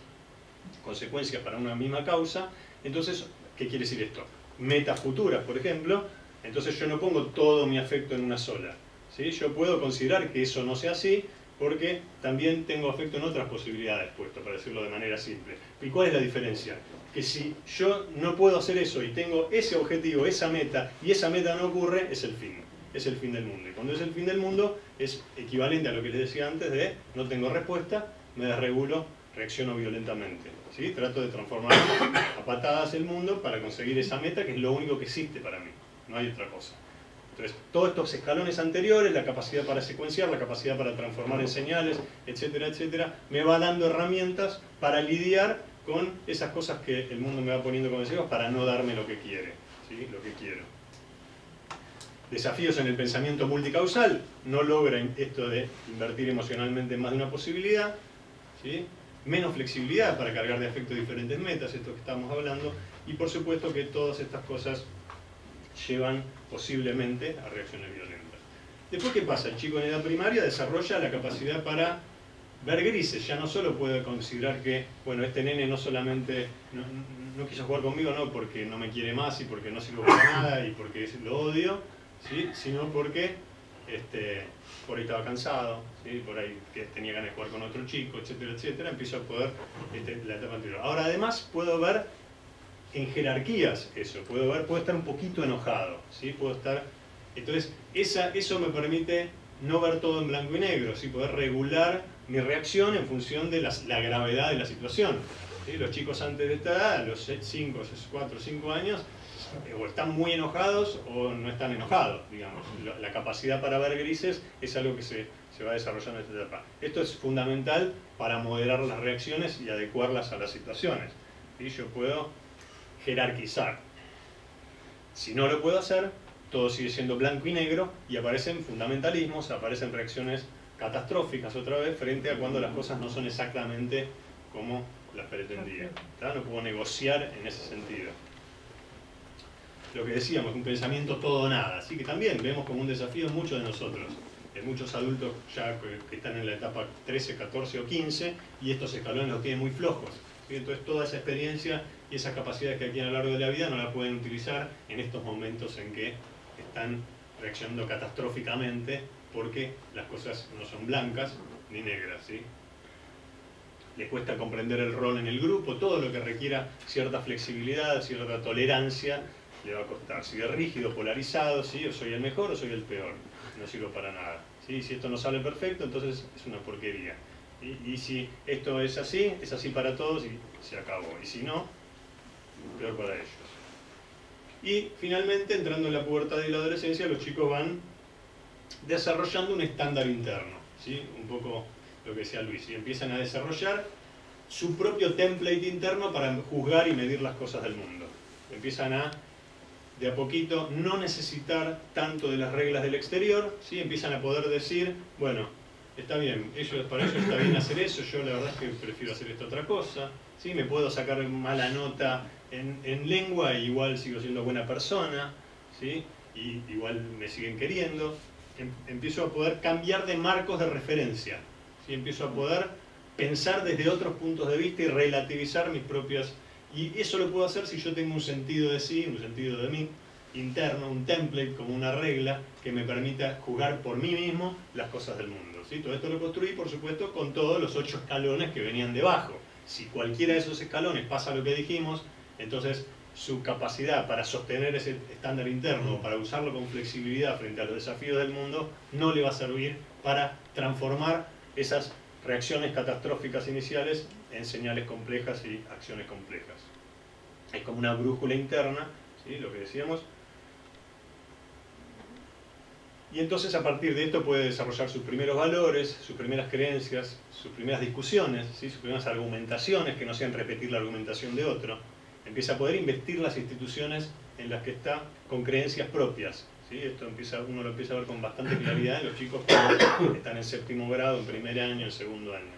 consecuencias para una misma causa, entonces, ¿qué quiere decir esto? Metas futuras, por ejemplo. Entonces yo no pongo todo mi afecto en una sola, ¿sí? Yo puedo considerar que eso no sea así porque también tengo afecto en otras posibilidades puesto, para decirlo de manera simple. ¿Y cuál es la diferencia? Que si yo no puedo hacer eso y tengo ese objetivo, esa meta, y esa meta no ocurre, es el fin del mundo. Y cuando es el fin del mundo es equivalente a lo que les decía antes de no tengo respuesta, me desregulo, reacciono violentamente, ¿sí? Trato de transformar a patadas el mundo para conseguir esa meta que es lo único que existe para mí. No hay otra cosa. Entonces, todos estos escalones anteriores, la capacidad para secuenciar, la capacidad para transformar en señales, etcétera, etcétera, me va dando herramientas para lidiar con esas cosas que el mundo me va poniendo como deseos para no darme lo que quiere, ¿sí? Lo que quiero. Desafíos en el pensamiento multicausal, no logran esto de invertir emocionalmente en más de una posibilidad, ¿sí? Menos flexibilidad para cargar de afecto diferentes metas, esto que estamos hablando, y por supuesto que todas estas cosas llevan posiblemente a reacciones violentas. Después, ¿qué pasa? El chico en edad primaria desarrolla la capacidad para ver grises. Ya no solo puede considerar que, bueno, este nene no solamente no quiso jugar conmigo, no porque no me quiere más y porque no sirvo para nada y porque lo odio, ¿sí? Sino porque por ahí estaba cansado, ¿sí? Por ahí tenía ganas de jugar con otro chico, etcétera, etcétera. Empiezo a poder la etapa anterior. Ahora, además, puedo ver en jerarquías eso, puedo estar un poquito enojado, ¿sí? Puedo estar... Entonces, eso me permite no ver todo en blanco y negro, ¿sí? Poder regular mi reacción en función de la gravedad de la situación, ¿sí? Los chicos antes de esta edad, a los 5, 4, 5 años, o están muy enojados o no están enojados, digamos. La capacidad para ver grises es algo que se va desarrollando en esta etapa. Esto es fundamental para moderar las reacciones y adecuarlas a las situaciones, ¿sí? Yo puedo jerarquizar. Si no lo puedo hacer, todo sigue siendo blanco y negro y aparecen fundamentalismos, aparecen reacciones catastróficas otra vez frente a cuando las cosas no son exactamente como las pretendía. ¿Tá? No puedo negociar en ese sentido. Lo que decíamos, un pensamiento todo o nada, así que también vemos como un desafío en muchos de nosotros. En muchos adultos ya que están en la etapa 13, 14 o 15 y estos escalones los tienen muy flojos. ¿Sí? Entonces toda esa experiencia y esas capacidades que aquí a lo largo de la vida no la pueden utilizar en estos momentos en que están reaccionando catastróficamente porque las cosas no son blancas ni negras, ¿sí? Les cuesta comprender el rol en el grupo, todo lo que requiera cierta flexibilidad, cierta tolerancia, le va a costar. Si es rígido, polarizado, ¿sí? O soy el mejor o soy el peor, no sirvo para nada, ¿sí? Si esto no sale perfecto, entonces es una porquería. Y si esto es así para todos y se acabó. Y si no, peor para ellos. Y finalmente, entrando en la pubertad y la adolescencia, los chicos van desarrollando un estándar interno, ¿sí? Un poco lo que decía Luis, y empiezan a desarrollar su propio template interno para juzgar y medir las cosas del mundo. Empiezan a, de a poquito, no necesitar tanto de las reglas del exterior, ¿sí? Empiezan a poder decir, bueno, está bien, para ellos está bien hacer eso, yo la verdad es que prefiero hacer esta otra cosa, ¿sí? Me puedo sacar mala nota en lengua e igual sigo siendo buena persona, ¿sí? Y igual me siguen queriendo. Empiezo a poder cambiar de marcos de referencia, ¿sí? Empiezo a poder pensar desde otros puntos de vista y relativizar mis propias... Y eso lo puedo hacer si yo tengo un sentido de sí, un sentido de mí interno, un template como una regla que me permita jugar por mí mismo las cosas del mundo, ¿sí? Todo esto lo construí, por supuesto, con todos los 8 escalones que venían debajo. Si cualquiera de esos escalones pasa lo que dijimos, entonces su capacidad para sostener ese estándar interno o para usarlo con flexibilidad frente a los desafíos del mundo no le va a servir para transformar esas reacciones catastróficas iniciales en señales complejas y acciones complejas. Es como una brújula interna, ¿sí? Lo que decíamos. Y entonces a partir de esto puede desarrollar sus primeros valores, sus primeras creencias, sus primeras discusiones, ¿sí? Sus primeras argumentaciones que no sean repetir la argumentación de otro. Empieza a poder investir las instituciones en las que está con creencias propias, ¿sí? Esto uno lo empieza a ver con bastante claridad en los chicos que están en 7º grado, en 1er año, en 2º año.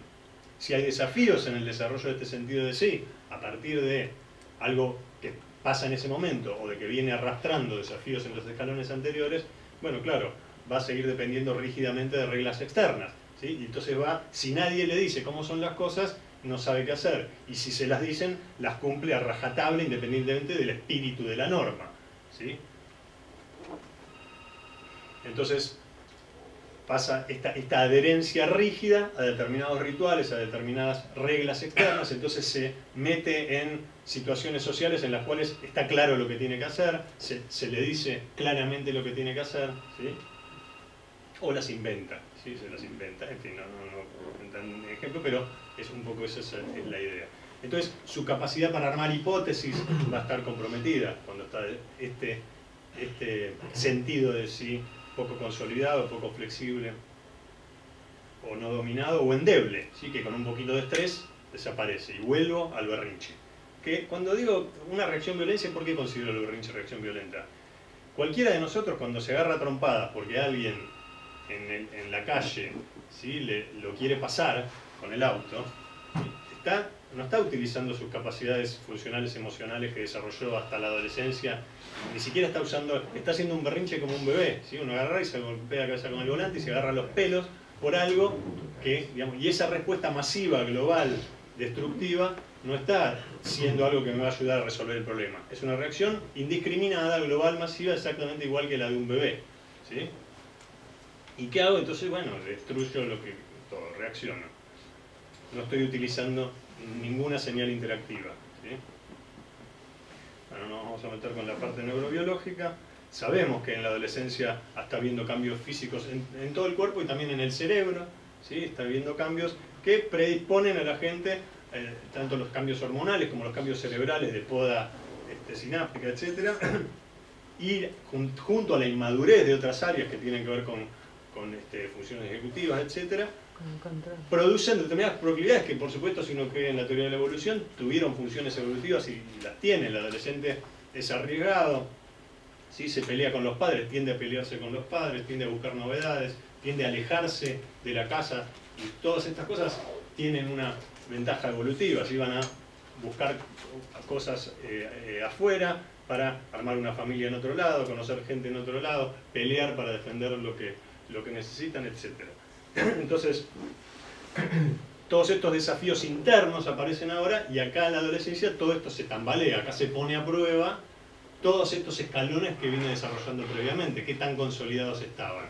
Si hay desafíos en el desarrollo de este sentido de sí, a partir de algo que pasa en ese momento o de que viene arrastrando desafíos en los escalones anteriores, bueno, claro, va a seguir dependiendo rígidamente de reglas externas, ¿sí? Y entonces si nadie le dice cómo son las cosas, no sabe qué hacer. Y si se las dicen, las cumple a rajatabla independientemente del espíritu de la norma, ¿sí? Entonces pasa esta adherencia rígida a determinados rituales, a determinadas reglas externas, entonces se mete en situaciones sociales en las cuales está claro lo que tiene que hacer, se le dice claramente lo que tiene que hacer, ¿sí? O las inventa, ¿sí? Se las inventa, en fin, no dan un ejemplo, pero es un poco esa es la idea. Entonces su capacidad para armar hipótesis va a estar comprometida cuando está este sentido de sí poco consolidado, poco flexible, o no dominado, o endeble, ¿sí? Que con un poquito de estrés desaparece. Y vuelvo al berrinche. Que cuando digo una reacción violenta, ¿por qué considero el berrinche reacción violenta? Cualquiera de nosotros cuando se agarra a trompadas porque alguien en la calle, ¿sí? Lo quiere pasar con el auto, no está utilizando sus capacidades funcionales emocionales que desarrolló hasta la adolescencia, ni siquiera está haciendo un berrinche como un bebé, ¿sí? Uno agarra y se golpea la cabeza con el volante y se agarra los pelos por algo que, digamos, y esa respuesta masiva, global, destructiva, no está siendo algo que me va a ayudar a resolver el problema. Es una reacción indiscriminada, global, masiva, exactamente igual que la de un bebé, ¿sí? ¿Y qué hago? Entonces, bueno, destruyo todo, reacciono. No estoy utilizando ninguna señal interactiva, ¿sí? Bueno, nos vamos a meter con la parte neurobiológica. Sabemos que en la adolescencia está habiendo cambios físicos en todo el cuerpo y también en el cerebro, ¿sí? Está habiendo cambios que predisponen a la gente, tanto los cambios hormonales como los cambios cerebrales de poda sináptica, etc. Y junto a la inmadurez de otras áreas que tienen que ver con funciones ejecutivas, etc., producen determinadas proclividades que, por supuesto, si uno cree en la teoría de la evolución, tuvieron funciones evolutivas y las tiene. El adolescente es arriesgado, ¿sí? Se pelea con los padres, tiende a pelearse con los padres, tiende a buscar novedades, tiende a alejarse de la casa, y todas estas cosas tienen una ventaja evolutiva, ¿sí? Van a buscar cosas afuera para armar una familia en otro lado, conocer gente en otro lado, pelear para defender lo que necesitan, etc. Entonces, todos estos desafíos internos aparecen ahora y acá en la adolescencia todo esto se tambalea, acá se pone a prueba todos estos escalones que viene desarrollando previamente, qué tan consolidados estaban,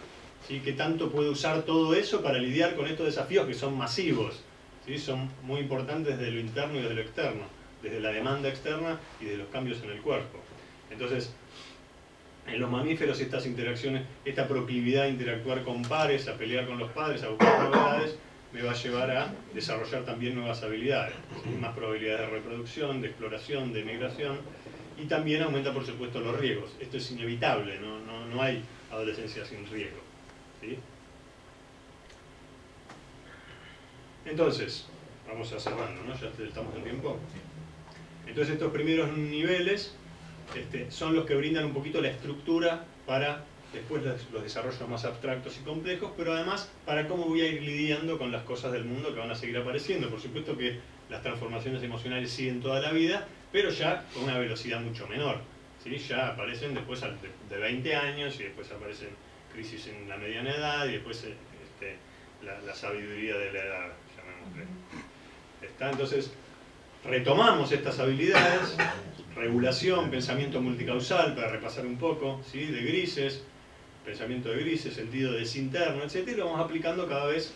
¿sí? Qué tanto puede usar todo eso para lidiar con estos desafíos que son masivos, ¿sí? Son muy importantes desde lo interno y desde lo externo, desde la demanda externa y de los cambios en el cuerpo. Entonces, en los mamíferos estas interacciones, esta proclividad a interactuar con pares, a pelear con los padres, a buscar novedades, me va a llevar a desarrollar también nuevas habilidades, ¿sí? Más probabilidades de reproducción, de exploración, de migración. y también aumenta, por supuesto, los riesgos. Esto es inevitable, no hay adolescencia sin riesgo, ¿sí? Entonces, vamos a cerrando, ¿no? Ya estamos en tiempo. Entonces estos primeros niveles son los que brindan un poquito la estructura para después los desarrollos más abstractos y complejos, pero además para cómo voy a ir lidiando con las cosas del mundo que van a seguir apareciendo. Por supuesto que las transformaciones emocionales siguen toda la vida, pero ya con una velocidad mucho menor, ¿sí? Ya aparecen después de 20 años, y después aparecen crisis en la mediana edad, y después la sabiduría de la edad, llamémosle. Entonces, retomamos estas habilidades, regulación, pensamiento multicausal, para repasar un poco, ¿sí? De grises, pensamiento de grises, sentido desinterno, etc. Y lo vamos aplicando cada vez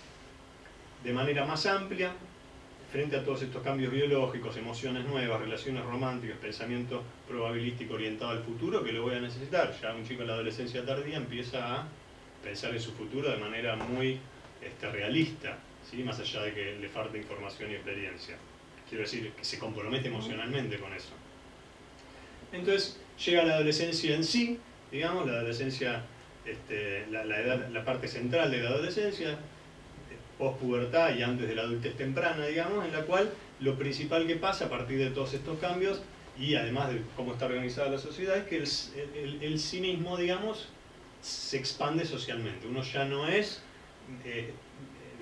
de manera más amplia, frente a todos estos cambios biológicos, emociones nuevas, relaciones románticas, pensamiento probabilístico orientado al futuro, que lo voy a necesitar. Ya un chico en la adolescencia tardía empieza a pensar en su futuro de manera muy realista, ¿sí? Más allá de que le falte información y experiencia. Quiero decir, que se compromete emocionalmente con eso. Entonces, llega la adolescencia en sí, digamos, la adolescencia, la parte central de la adolescencia, post-pubertad y antes de la adultez temprana, digamos, en la cual lo principal que pasa a partir de todos estos cambios, y además de cómo está organizada la sociedad, es que el sí mismo, digamos, se expande socialmente. Uno ya no es,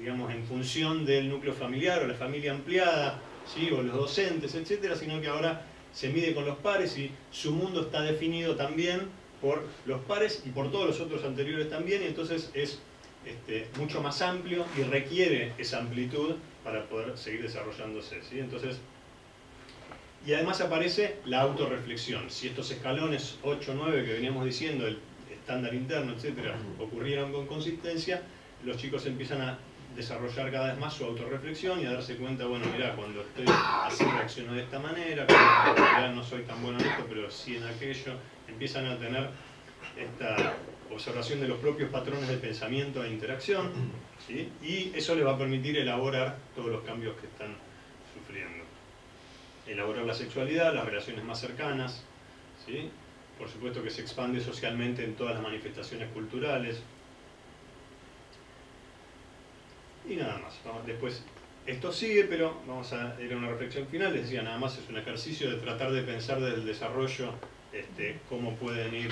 digamos, en función del núcleo familiar o la familia ampliada, ¿sí? O los docentes, etcétera, sino que ahora se mide con los pares y su mundo está definido también por los pares y por todos los otros anteriores también, y entonces es mucho más amplio y requiere esa amplitud para poder seguir desarrollándose, ¿sí? Entonces, y además aparece la autorreflexión. Si estos escalones 8, 9 que veníamos diciendo, el estándar interno, etcétera, ocurrieron con consistencia, los chicos empiezan a desarrollar cada vez más su autorreflexión y a darse cuenta, bueno, mira, cuando estoy así reacciono de esta manera, cuando en realidad no soy tan bueno en esto, pero sí en aquello. Empiezan a tener esta observación de los propios patrones de pensamiento e interacción, ¿sí? Y eso les va a permitir elaborar todos los cambios que están sufriendo. Elaborar la sexualidad, las relaciones más cercanas, ¿sí? Por supuesto que se expande socialmente en todas las manifestaciones culturales. Y nada más. Después, esto sigue, pero vamos a ir a una reflexión final. Les decía, nada más es un ejercicio de tratar de pensar desde el desarrollo cómo pueden ir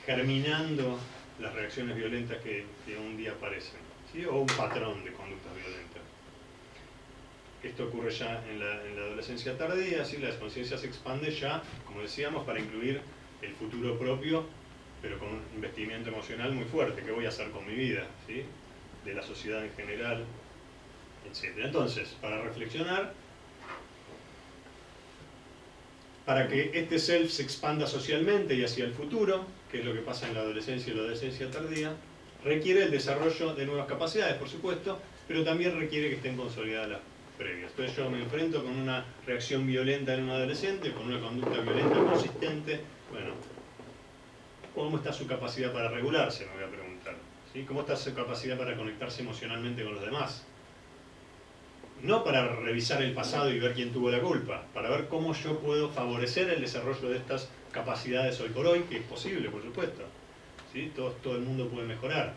germinando las reacciones violentas que un día aparecen, ¿sí? O un patrón de conductas violentas. Esto ocurre ya en la adolescencia tardía, ¿sí? La conciencia se expande ya, como decíamos, para incluir el futuro propio, pero con un investimiento emocional muy fuerte. ¿Qué voy a hacer con mi vida? ¿Sí? De la sociedad en general, etc. Entonces, para reflexionar, para que este self se expanda socialmente y hacia el futuro, que es lo que pasa en la adolescencia y la adolescencia tardía, requiere el desarrollo de nuevas capacidades, por supuesto, pero también requiere que estén consolidadas las previas. Entonces yo me enfrento con una reacción violenta en un adolescente, con una conducta violenta consistente. Bueno, ¿cómo está su capacidad para regularse? Me voy a preguntar, ¿sí? ¿Cómo está su capacidad para conectarse emocionalmente con los demás? No para revisar el pasado y ver quién tuvo la culpa, para ver cómo yo puedo favorecer el desarrollo de estas capacidades hoy por hoy, que es posible, por supuesto, ¿sí? Todo el mundo puede mejorar.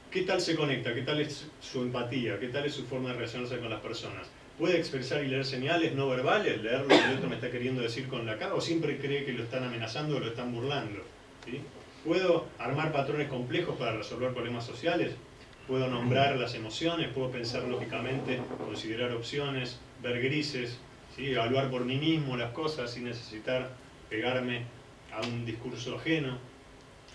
¿Qué tal se conecta? ¿Qué tal es su empatía? ¿Qué tal es su forma de relacionarse con las personas? ¿Puede expresar y leer señales no verbales? ¿Leer lo que el otro me está queriendo decir con la cara? ¿O siempre cree que lo están amenazando o lo están burlando? ¿Sí? ¿Puedo armar patrones complejos para resolver problemas sociales? ¿Puedo nombrar las emociones? ¿Puedo pensar lógicamente, considerar opciones, ver grises, ¿sí? Evaluar por mí mismo las cosas sin necesitar pegarme a un discurso ajeno?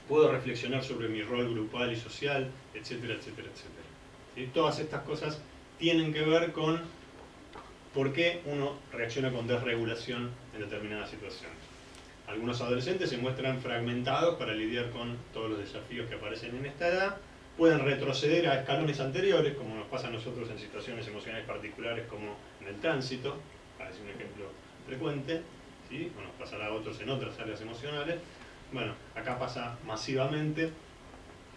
¿Puedo reflexionar sobre mi rol grupal y social? Etcétera, etcétera, etcétera. ¿Sí? Todas estas cosas tienen que ver con por qué uno reacciona con desregulación en determinadas situaciones. Algunos adolescentes se muestran fragmentados para lidiar con todos los desafíos que aparecen en esta edad. Pueden retroceder a escalones anteriores, como nos pasa a nosotros en situaciones emocionales particulares como en el tránsito, para decir un ejemplo frecuente, ¿sí? O nos pasará a otros en otras áreas emocionales. Bueno, acá pasa masivamente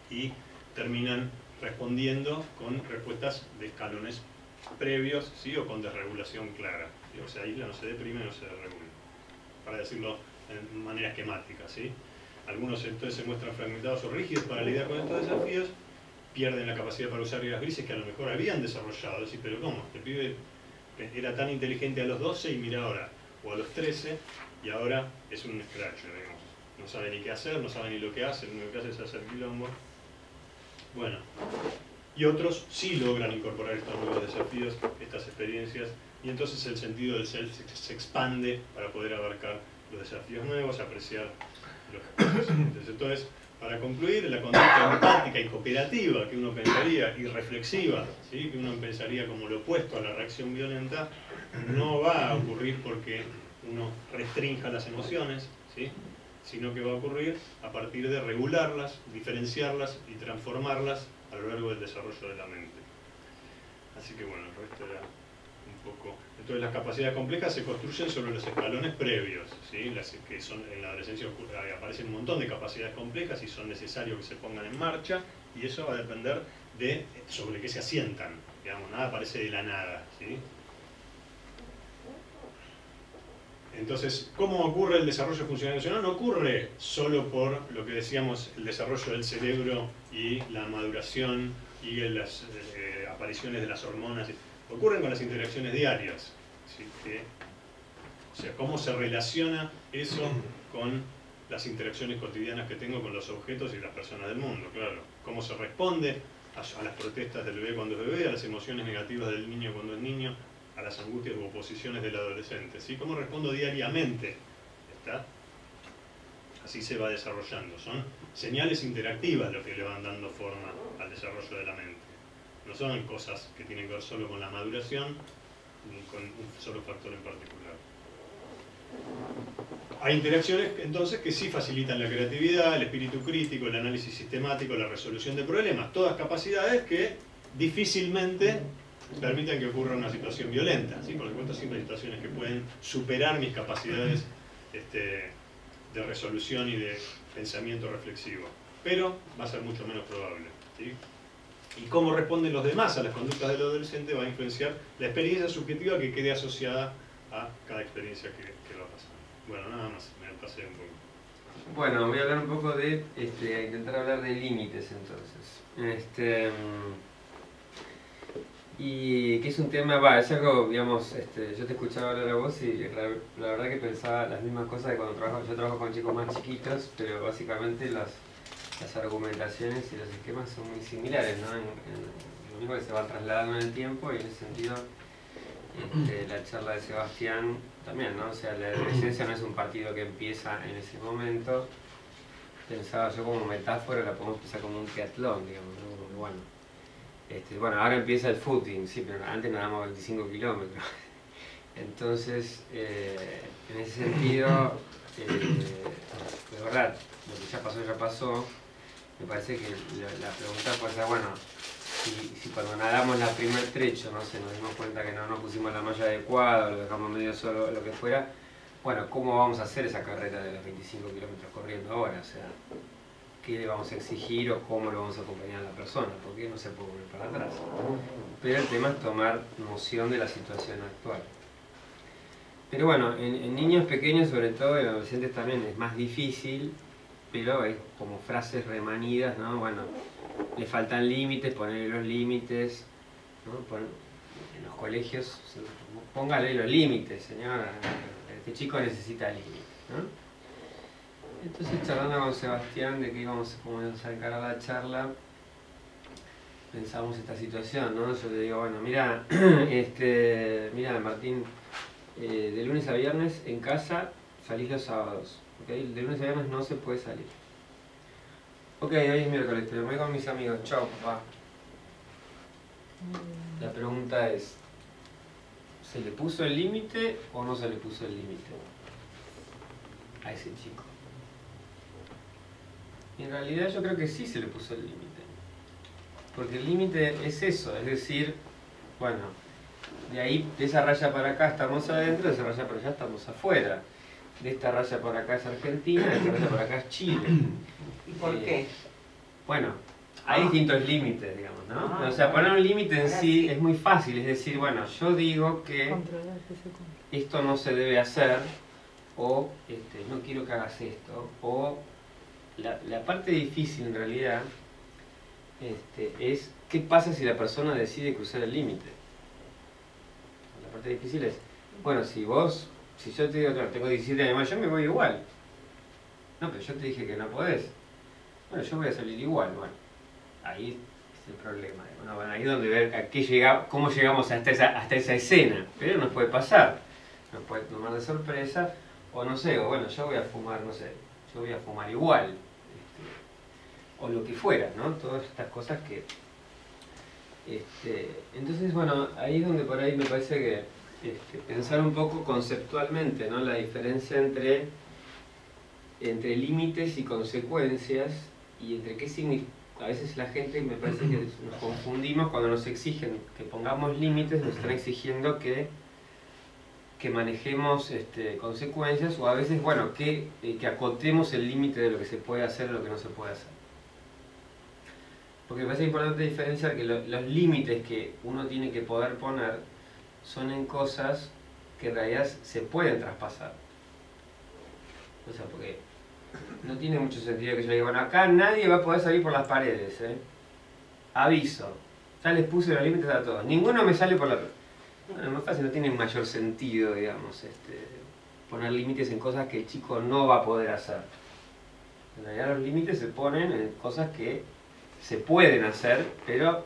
y terminan respondiendo con respuestas de escalones previos, ¿sí? O con desregulación clara, ¿sí? O se aíslan, no se deprimen, no se desregulan. para decirlo de manera esquemática, ¿sí? Algunos sectores se muestran fragmentados o rígidos para lidiar con estos desafíos, pierden la capacidad para usar reglas grises que a lo mejor habían desarrollado. Es decir, pero ¿cómo? El pibe era tan inteligente a los 12 y mira ahora, o a los 13, y ahora es un scratch, digamos. No sabe ni qué hacer, no sabe ni lo que hace, lo único que hace es hacer quilombo. Bueno, y otros sí logran incorporar estos nuevos desafíos, estas experiencias, y entonces el sentido del self se expande para poder abarcar los desafíos nuevos, apreciar los precedentes. Entonces, para concluir, la conducta empática y cooperativa que uno pensaría, y reflexiva, ¿sí? Que uno pensaría como lo opuesto a la reacción violenta, no va a ocurrir porque uno restrinja las emociones, ¿sí? Sino que va a ocurrir a partir de regularlas, diferenciarlas y transformarlas a lo largo del desarrollo de la mente. Así que bueno, el resto era un poco... Entonces las capacidades complejas se construyen sobre los escalones previos, ¿sí? Las que son en la adolescencia aparecen un montón de capacidades complejas y son necesarios que se pongan en marcha, y eso va a depender de sobre qué se asientan, digamos, nada aparece de la nada, ¿sí? Entonces, ¿cómo ocurre el desarrollo funcional emocional? No ocurre solo por lo que decíamos, el desarrollo del cerebro y la maduración y las apariciones de las hormonas. Ocurren con las interacciones diarias. ¿Sí? O sea, ¿cómo se relaciona eso con las interacciones cotidianas que tengo con los objetos y las personas del mundo? Claro. ¿Cómo se responde a las protestas del bebé cuando es bebé, a las emociones negativas del niño cuando es niño, a las angustias u oposiciones del adolescente? ¿Sí? ¿Cómo respondo diariamente? ¿Está? Así se va desarrollando. Son señales interactivas lo que le van dando forma al desarrollo de la mente. No son cosas que tienen que ver solo con la maduración, ni con un solo factor en particular. Hay interacciones entonces que sí facilitan la creatividad, el espíritu crítico, el análisis sistemático, la resolución de problemas. Todas capacidades que difícilmente permiten que ocurra una situación violenta, ¿sí? Por supuesto, siempre hay situaciones que pueden superar mis capacidades de resolución y de pensamiento reflexivo, pero va a ser mucho menos probable, ¿sí? Y cómo responden los demás a las conductas del adolescente va a influenciar la experiencia subjetiva que quede asociada a cada experiencia que va pasando. Bueno, nada más, me pasé un poco. Bueno, voy a hablar un poco de, intentar hablar de límites entonces. Y que es un tema, es algo, digamos, yo te escuchaba hablar a vos y la verdad que pensaba las mismas cosas de cuando yo trabajo con chicos más chiquitos, pero básicamente las argumentaciones y los esquemas son muy similares, ¿no? Lo mismo que se van trasladando en el tiempo, y en ese sentido la charla de Sebastián también, ¿no? O sea, la adolescencia no es un partido que empieza en ese momento. Pensaba yo como metáfora, la podemos pensar como un triatlón, digamos, ¿no? Como que, bueno, ahora empieza el footing, sí, pero antes nadábamos 25 kilómetros. Entonces, en ese sentido, de verdad, lo que ya pasó. Me parece que la pregunta puede ser, bueno, si cuando nadamos el primer trecho, no sé, nos dimos cuenta que no pusimos la malla adecuada, o lo dejamos medio solo, lo que fuera, bueno, ¿cómo vamos a hacer esa carrera de los 25 kilómetros corriendo ahora? O sea, ¿qué le vamos a exigir o cómo lo vamos a acompañar a la persona? Porque no se puede volver para atrás. Pero el tema es tomar noción de la situación actual. Pero bueno, en niños pequeños, sobre todo, en adolescentes también es más difícil, pero es como frases remanidas, ¿no? Bueno, le faltan límites, ponerle los límites, ¿no? En los colegios, póngale los límites, señora, este chico necesita límites, ¿no? Entonces, charlando con Sebastián de que cómo íbamos a encarar la charla, pensamos esta situación, ¿no? Yo le digo, bueno, mira, mira, Martín, de lunes a viernes en casa salís los sábados, ¿okay? De lunes a viernes no se puede salir. Ok, hoy es miércoles, pero me voy con mis amigos, chao papá. La pregunta es, ¿se le puso el límite o no se le puso el límite a ese chico? Y en realidad yo creo que sí se le puso el límite, porque el límite es eso, es decir, bueno, de ahí, de esa raya para acá estamos adentro, de esa raya para allá estamos afuera. De esta raya por acá es Argentina, de esta raya por acá es Chile. ¿Y por qué? Bueno, hay distintos límites, digamos, ¿no? O sea, poner un límite en sí es muy fácil, es decir, bueno, yo digo que esto no se debe hacer o no quiero que hagas esto, o la parte difícil en realidad es qué pasa si la persona decide cruzar el límite. La parte difícil es, bueno, si yo te digo, no, tengo 17 años más, yo me voy igual. No, pero yo te dije que no podés. Bueno, yo voy a salir igual. Bueno, ahí es el problema. Bueno, ahí es donde ver cómo llegamos hasta esa escena. Pero nos puede pasar. Nos puede tomar de sorpresa. O no sé, o bueno, yo voy a fumar, no sé, yo voy a fumar igual. O lo que fuera, ¿no? Todas estas cosas que... entonces, bueno, ahí es donde por ahí me parece que pensar un poco conceptualmente, ¿no? La diferencia entre límites y consecuencias y entre qué significa. A veces la gente, me parece que nos confundimos cuando nos exigen que pongamos límites, nos están exigiendo que manejemos consecuencias, o a veces, bueno, que acotemos el límite de lo que se puede hacer o lo que no se puede hacer. Porque me parece importante diferenciar que los límites que uno tiene que poder poner son en cosas que en realidad se pueden traspasar. O sea, porque no tiene mucho sentido que yo diga, bueno, acá nadie va a poder salir por las paredes, aviso, ya les puse los límites a todos, ninguno me sale por la... Bueno, más fácil, no tiene mayor sentido, digamos, poner límites en cosas que el chico no va a poder hacer. En realidad los límites se ponen en cosas que se pueden hacer, pero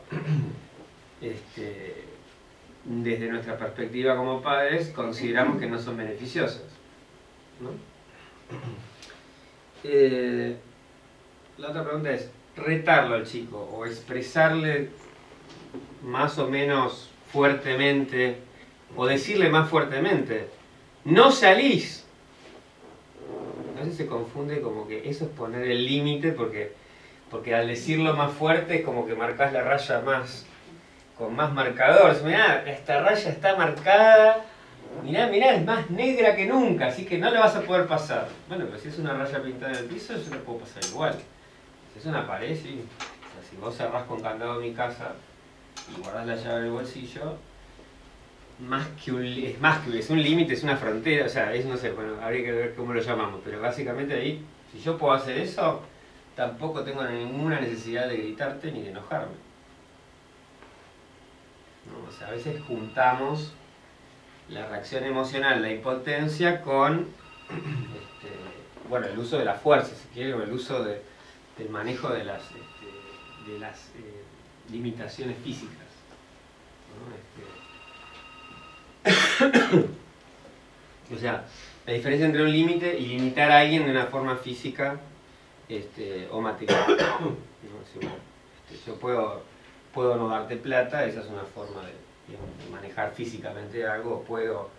desde nuestra perspectiva como padres consideramos que no son beneficiosas, ¿no? La otra pregunta es retarlo al chico o expresarle más o menos fuertemente o decirle más fuertemente, no salís. A veces se confunde como que eso es poner el límite porque al decirlo más fuerte es como que marcas la raya más con más marcador. Mirá, esta raya está marcada, mirá, es más negra que nunca, así que no le vas a poder pasar. Bueno, pero si es una raya pintada en el piso, yo la puedo pasar igual. Si es una pared, sí. O sea, si vos cerrás con candado mi casa y guardás la llave en el bolsillo, es un límite, es una frontera, o sea, no sé, bueno, habría que ver cómo lo llamamos, pero básicamente ahí, si yo puedo hacer eso, tampoco tengo ninguna necesidad de gritarte ni de enojarme. ¿No? O sea, a veces juntamos la reacción emocional, la impotencia con bueno, el uso de la fuerza, si quiere, o el uso del manejo de las limitaciones físicas, ¿no? O sea, la diferencia entre un límite y limitar a alguien de una forma física o material, ¿no? Si, yo puedo no darte plata, esa es una forma de manejar físicamente algo, puedo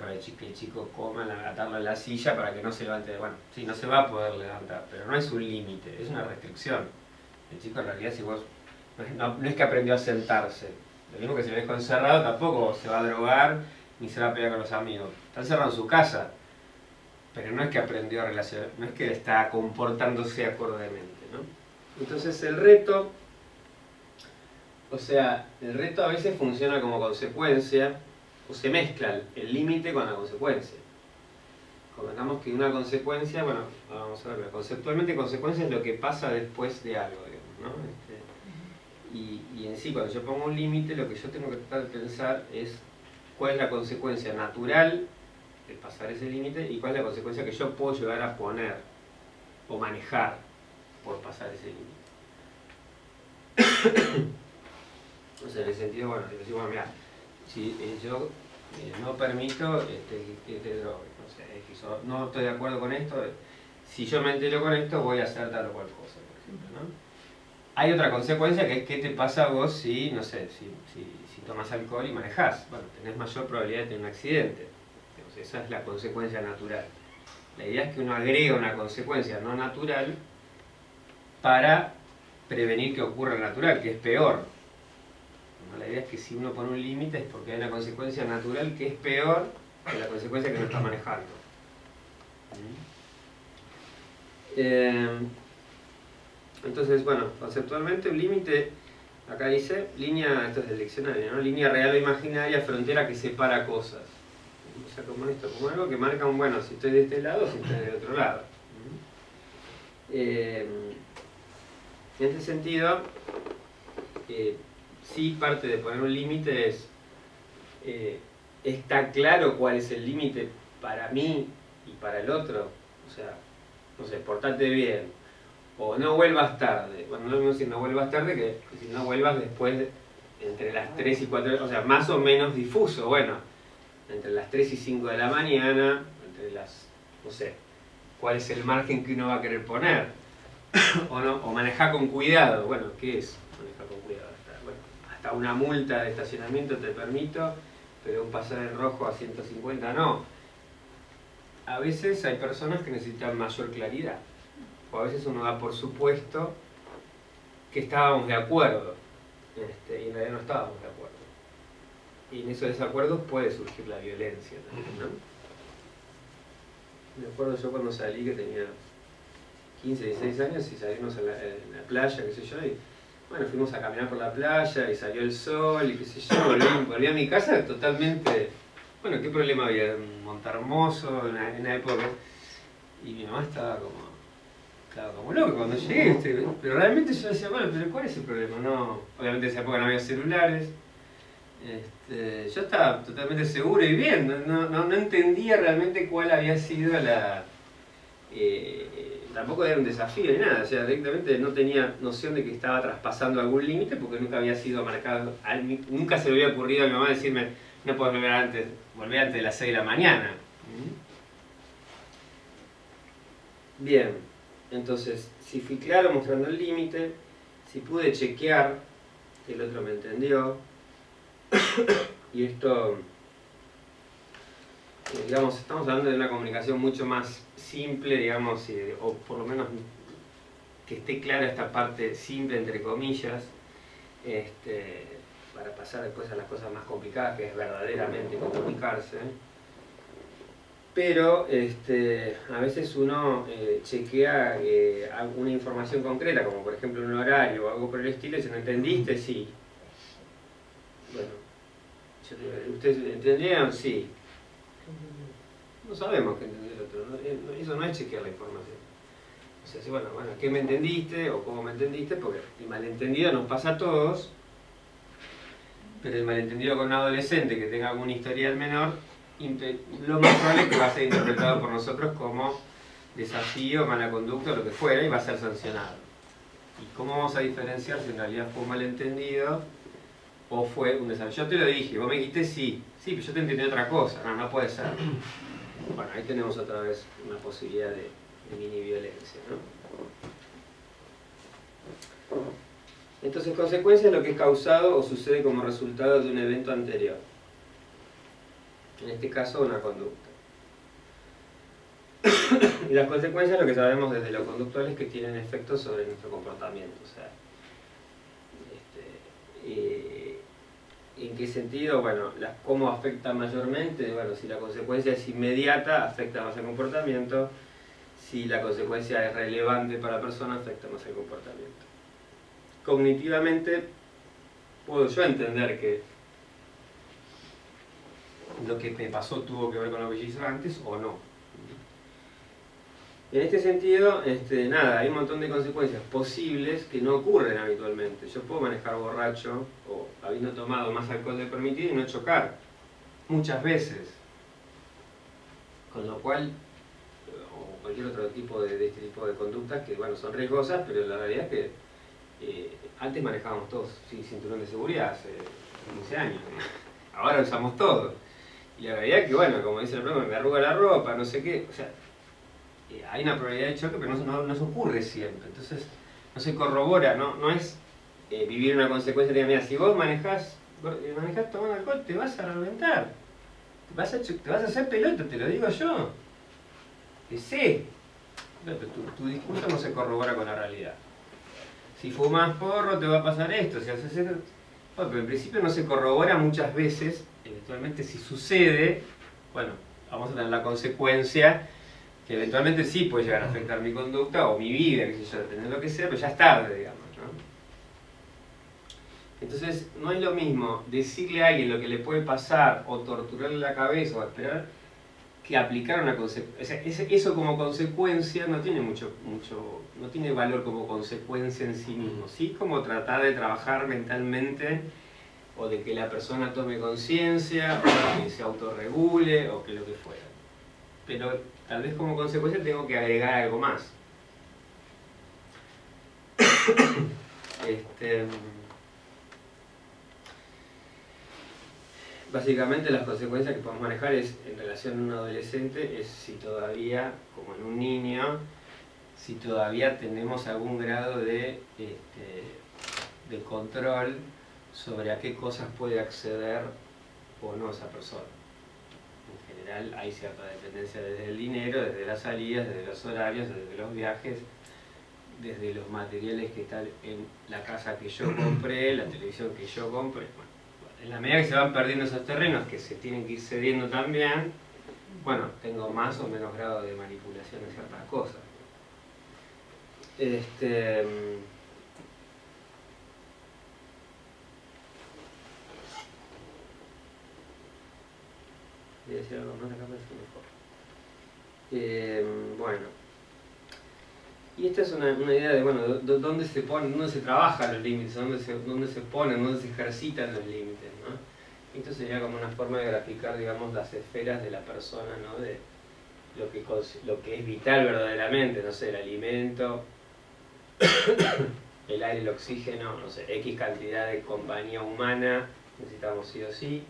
para que el chico coma, atarlo en la silla para que no se levante. Bueno, sí, no se va a poder levantar, pero no es un límite, es una restricción. El chico en realidad, si vos no es que aprendió a sentarse, lo mismo que si lo dejo encerrado tampoco se va a drogar ni se va a pelear con los amigos. Está encerrado en su casa, pero no es que aprendió a relacionar, no es que está comportándose acordemente, ¿no? Entonces el reto a veces funciona como consecuencia, o se mezcla el límite con la consecuencia. Comentamos que una consecuencia, bueno, vamos a ver, conceptualmente consecuencia es lo que pasa después de algo, digamos, ¿no? Y en sí, cuando yo pongo un límite, lo que yo tengo que tratar de pensar es cuál es la consecuencia natural de pasar ese límite y cuál es la consecuencia que yo puedo llegar a poner o manejar por pasar ese límite. O sea, en el sentido, bueno, decir, bueno, mira, si yo no permito que te drogues, no estoy de acuerdo con esto, si yo me entero con esto voy a hacer tal o cual cosa, por ejemplo, ¿no? Hay otra consecuencia que es qué te pasa a vos si, no sé, si tomas alcohol y manejás. Bueno, tenés mayor probabilidad de tener un accidente. Entonces, esa es la consecuencia natural. La idea es que uno agrega una consecuencia no natural para prevenir que ocurra el natural, que es peor. La idea es que si uno pone un límite es porque hay una consecuencia natural que es peor que la consecuencia que uno está manejando. Entonces, bueno, conceptualmente un límite, acá dice, línea, esto es del diccionario, ¿no? Línea real o imaginaria, frontera que separa cosas. O O sea, como esto, como algo que marca un, bueno, si estoy de este lado o si estoy del otro lado. En este sentido, sí, parte de poner un límite es, está claro cuál es el límite para mí y para el otro. O sea, no sé, portate bien, o no vuelvas tarde. Bueno, no es decir no vuelvas tarde, que si no vuelvas después entre las 3 y 4, o sea, más o menos difuso. Bueno, entre las 3 y 5 de la mañana, entre las, no sé, cuál es el margen que uno va a querer poner. O no, o manejar con cuidado. Bueno, ¿qué es manejar con cuidado? Hasta una multa de estacionamiento te permito, pero un pasar en rojo a 150 no. A veces hay personas que necesitan mayor claridad, o a veces uno da por supuesto que estábamos de acuerdo, y en realidad no estábamos de acuerdo. Y en esos desacuerdos puede surgir la violencia también, ¿no? Me acuerdo yo cuando salí, que tenía 15, 16 años, y salimos en la playa, qué sé yo, y bueno, fuimos a caminar por la playa y salió el sol y qué sé yo, volví a mi casa totalmente, bueno, ¿qué problema había? Montar mozo en la época, y mi mamá estaba como loca cuando llegué, pero realmente yo decía, bueno, pero ¿cuál es el problema? No, obviamente en esa época no había celulares, yo estaba totalmente seguro y bien, no entendía realmente cuál había sido la... tampoco era un desafío ni nada, o sea, directamente no tenía noción de que estaba traspasando algún límite porque nunca había sido marcado, nunca se le había ocurrido a mi mamá decirme no puedes volver antes de las 6 de la mañana. Bien, entonces, si fui claro mostrando el límite, si pude chequear que el otro me entendió, y esto, digamos, estamos hablando de una comunicación mucho más simple, digamos, o por lo menos que esté clara esta parte simple, entre comillas, para pasar después a las cosas más complicadas, que es verdaderamente comunicarse. Pero a veces uno chequea una información concreta, como por ejemplo un horario o algo por el estilo, y si no entendiste, sí. Bueno, ¿ustedes entendieron? Sí. No sabemos qué entendió el otro, ¿no? Eso no es chequear la información. O sea, si, bueno, ¿qué me entendiste o cómo me entendiste? Porque el malentendido nos pasa a todos, pero el malentendido con un adolescente que tenga algún historial menor, lo más probable es que va a ser interpretado por nosotros como desafío, mala conducta o lo que fuera, y va a ser sancionado. ¿Y cómo vamos a diferenciar si en realidad fue un malentendido o fue un desafío? Yo te lo dije, vos me dijiste sí, pero yo te entendí otra cosa, no puede ser. Bueno, ahí tenemos otra vez una posibilidad de mini violencia, ¿no? Entonces, consecuencia es lo que es causado o sucede como resultado de un evento anterior. En este caso, una conducta. Y las consecuencias, lo que sabemos desde lo conductual, es que tienen efectos sobre nuestro comportamiento. O sea, ¿en qué sentido? Bueno, ¿cómo afecta mayormente? Bueno, si la consecuencia es inmediata, afecta más el comportamiento. Si la consecuencia es relevante para la persona, afecta más el comportamiento. Cognitivamente, puedo yo entender que lo que me pasó tuvo que ver con lo que yo hice antes o no. En este sentido, nada, hay un montón de consecuencias posibles que no ocurren habitualmente. Yo puedo manejar borracho o habiendo tomado más alcohol del permitido y no chocar, muchas veces. Con lo cual, o cualquier otro tipo de este tipo de conductas que, bueno, son riesgosas, pero la realidad es que antes manejábamos todos sin cinturón de seguridad, hace 15 años. Ahora usamos todo. Y la realidad es que, bueno, como dice el programa, me arruga la ropa, no sé qué, o sea, hay una probabilidad de choque, pero no se ocurre siempre. Entonces, no se corrobora, no es vivir una consecuencia de, mira, si vos manejás tomando alcohol, te vas a reventar. Te vas a hacer pelota, te lo digo yo. Que sé. Pero tu discurso no se corrobora con la realidad. Si fumas porro, te va a pasar esto. Si haces esto... Bueno, pero en principio no se corrobora muchas veces. Eventualmente, si sucede, bueno, vamos a tener la consecuencia que eventualmente sí puede llegar a afectar mi conducta o mi vida, qué sé yo, depende de lo que sea, pero ya es tarde, digamos, ¿no? Entonces, no es lo mismo decirle a alguien lo que le puede pasar o torturarle la cabeza o esperar que aplicar una consecuencia. O sea, eso como consecuencia no tiene no tiene valor como consecuencia en sí mismo. Sí, como tratar de trabajar mentalmente, o de que la persona tome conciencia, o que se autorregule, o que lo que fuera. Pero tal vez como consecuencia tengo que agregar algo más. Básicamente las consecuencias que podemos manejar es, en relación a un adolescente, es si todavía, como en un niño, si todavía tenemos algún grado de control sobre a qué cosas puede acceder o no esa persona. En general hay cierta dependencia desde el dinero, desde las salidas, desde los horarios, desde los viajes, desde los materiales que están en la casa que yo compré, la televisión que yo compré. Bueno, en la medida que se van perdiendo esos terrenos, que se tienen que ir cediendo también, bueno, tengo más o menos grado de manipulación de ciertas cosas. Voy a decir algo más acá, pero mejor. Bueno. Y esta es una idea de, bueno, dónde se ponen, dónde se trabajan los límites, dónde se ponen, dónde se ejercitan los límites, ¿no? Esto sería como una forma de graficar, digamos, las esferas de la persona, ¿no? De lo que es vital verdaderamente, no sé, el alimento, el aire, el oxígeno, no sé, X cantidad de compañía humana, necesitamos sí o sí.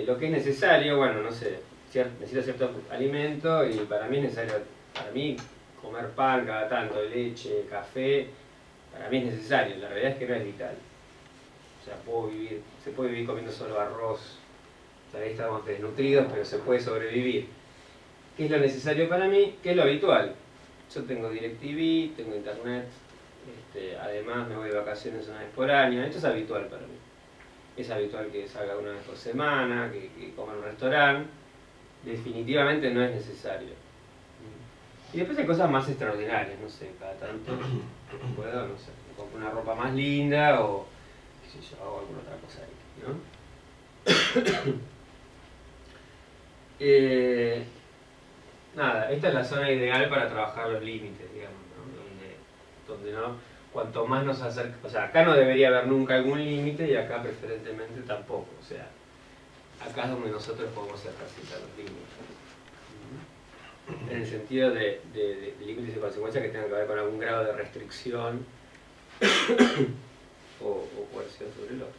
Lo que es necesario, bueno, no sé, necesito cierto alimento y para mí es necesario, comer pan cada tanto, leche, café, para mí es necesario, la realidad es que no es vital. O sea, se puede vivir comiendo solo arroz, tal vez estamos desnutridos, pero se puede sobrevivir. ¿Qué es lo necesario para mí? ¿Qué es lo habitual? Yo tengo DirecTV, tengo internet, además me voy de vacaciones una vez por año, esto es habitual para mí. Es habitual que salga una vez por semana, que coma en un restaurante, definitivamente no es necesario. Y después hay cosas más extraordinarias, no sé, cada tanto puedo, no sé, me compro una ropa más linda o qué sé yo, hago alguna otra cosa ahí, ¿no? Nada, esta es la zona ideal para trabajar los límites, digamos, ¿no? Donde no, cuanto más nos acerca, o sea, acá no debería haber nunca algún límite y acá preferentemente tampoco, o sea, acá es donde nosotros podemos ejercitar los límites. En el sentido de límites y consecuencias que tengan que ver con algún grado de restricción o coerción sobre el otro.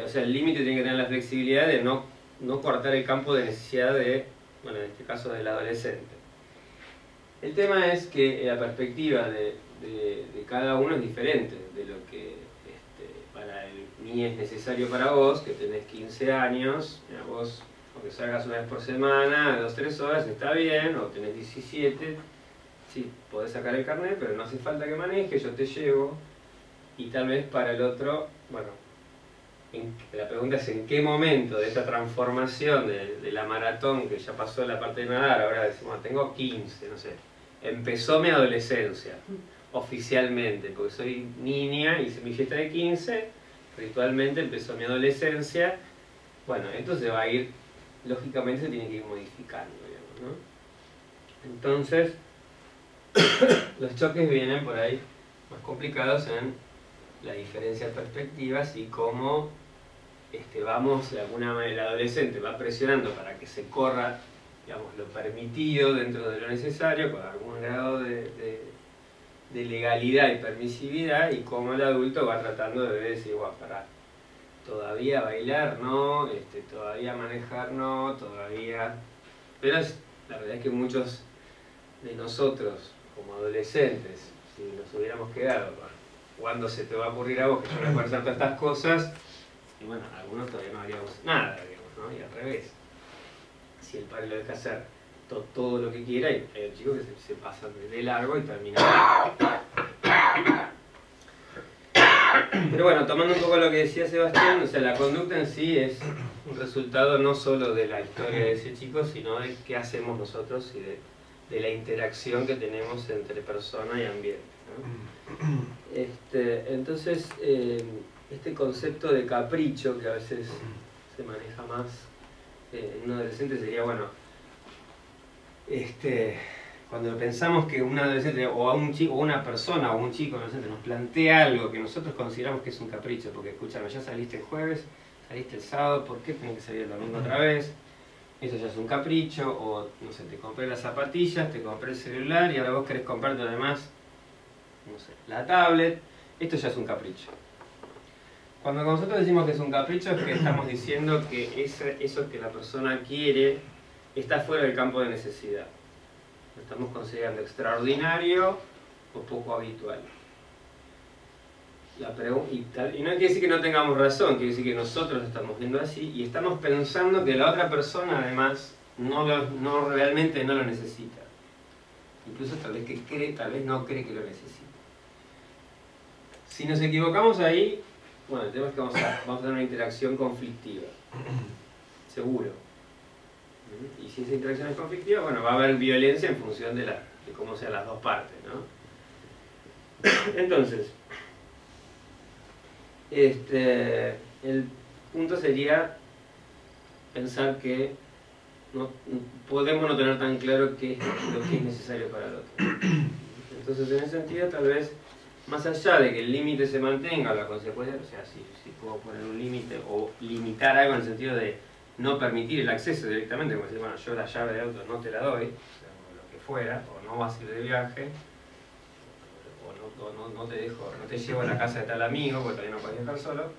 O sea, el límite tiene que tener la flexibilidad de no cortar el campo de necesidad de, bueno, en este caso del adolescente. El tema es que la perspectiva de cada uno es diferente de lo que para mí es necesario para vos, que tenés 15 años, mira, vos, aunque salgas una vez por semana, 2 o 3 horas, está bien, o tenés 17, sí, podés sacar el carnet, pero no hace falta que manejes, yo te llevo, y tal vez para el otro, bueno, la pregunta es en qué momento de esta transformación de la maratón, que ya pasó la parte de nadar, ahora decimos, tengo 15, no sé, empezó mi adolescencia, oficialmente, porque soy niña, hice mi fiesta de 15, ritualmente empezó mi adolescencia, bueno, esto se va a ir, lógicamente se tiene que ir modificando, digamos, ¿no? Entonces, los choques vienen por ahí más complicados en la diferencia de perspectivas y cómo vamos, de alguna manera, el adolescente va presionando para que se corra, digamos, lo permitido dentro de lo necesario, con algún grado de legalidad y permisividad, y cómo el adulto va tratando de decir, guau, pará, todavía bailar no, todavía manejar no, todavía... Pero la verdad es que muchos de nosotros, como adolescentes, si nos hubiéramos quedado, ¿cuándo se te va a ocurrir a vos que yo voy a poder hacer todas estas cosas? Y bueno, algunos todavía no haríamos nada, digamos, ¿no? Y al revés. Si el padre lo deja hacer todo lo que quiera, y hay chicos que se pasan de largo y terminan. Pero bueno, tomando un poco lo que decía Sebastián, o sea, la conducta en sí es un resultado no solo de la historia de ese chico, sino de qué hacemos nosotros y de la interacción que tenemos entre persona y ambiente, ¿no? Entonces, este concepto de capricho, que a veces se maneja más en un adolescente sería, bueno, cuando pensamos que un adolescente o a un chico, o una persona o un chico adolescente nos plantea algo que nosotros consideramos que es un capricho, porque escúchame, ya saliste el jueves, saliste el sábado, ¿por qué tenés que salir el domingo otra vez? Eso ya es un capricho, o no sé, te compré las zapatillas, te compré el celular y ahora vos querés comprarte además, no sé, la tablet, esto ya es un capricho. Cuando nosotros decimos que es un capricho es que estamos diciendo que eso que la persona quiere está fuera del campo de necesidad. Lo estamos considerando extraordinario o poco habitual. Y no quiere decir que no tengamos razón, quiere decir que nosotros lo estamos viendo así y estamos pensando que la otra persona además realmente no lo necesita. Incluso tal vez no cree que lo necesita. Si nos equivocamos ahí, bueno, el tema es que vamos a tener una interacción conflictiva, seguro. Y si esa interacción es conflictiva, bueno, va a haber violencia en función de cómo sean las dos partes, ¿no? Entonces, el punto sería pensar que podemos no tener tan claro qué es lo que es necesario para el otro. Entonces, en ese sentido, tal vez, más allá de que el límite se mantenga, la consecuencia, o sea, si puedo poner un límite o limitar algo en el sentido de no permitir el acceso directamente, como decir, bueno, yo la llave del auto no te la doy, o sea, lo que fuera, o no vas a ir de viaje, o no te dejo, no te llevo a la casa de tal amigo, porque todavía no puedes viajar solo.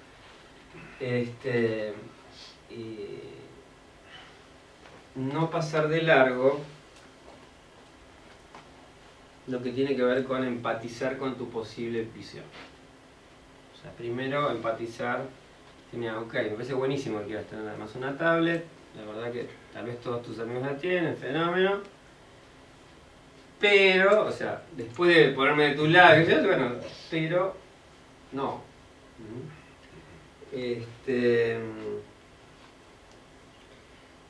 No pasar de largo lo que tiene que ver con empatizar con tu posible visión. O sea, primero empatizar, mira, ok, me parece buenísimo que quieras tener además una tablet, la verdad que tal vez todos tus amigos la tienen, fenómeno, pero, o sea, después de ponerme de tu lado, bueno, pero no.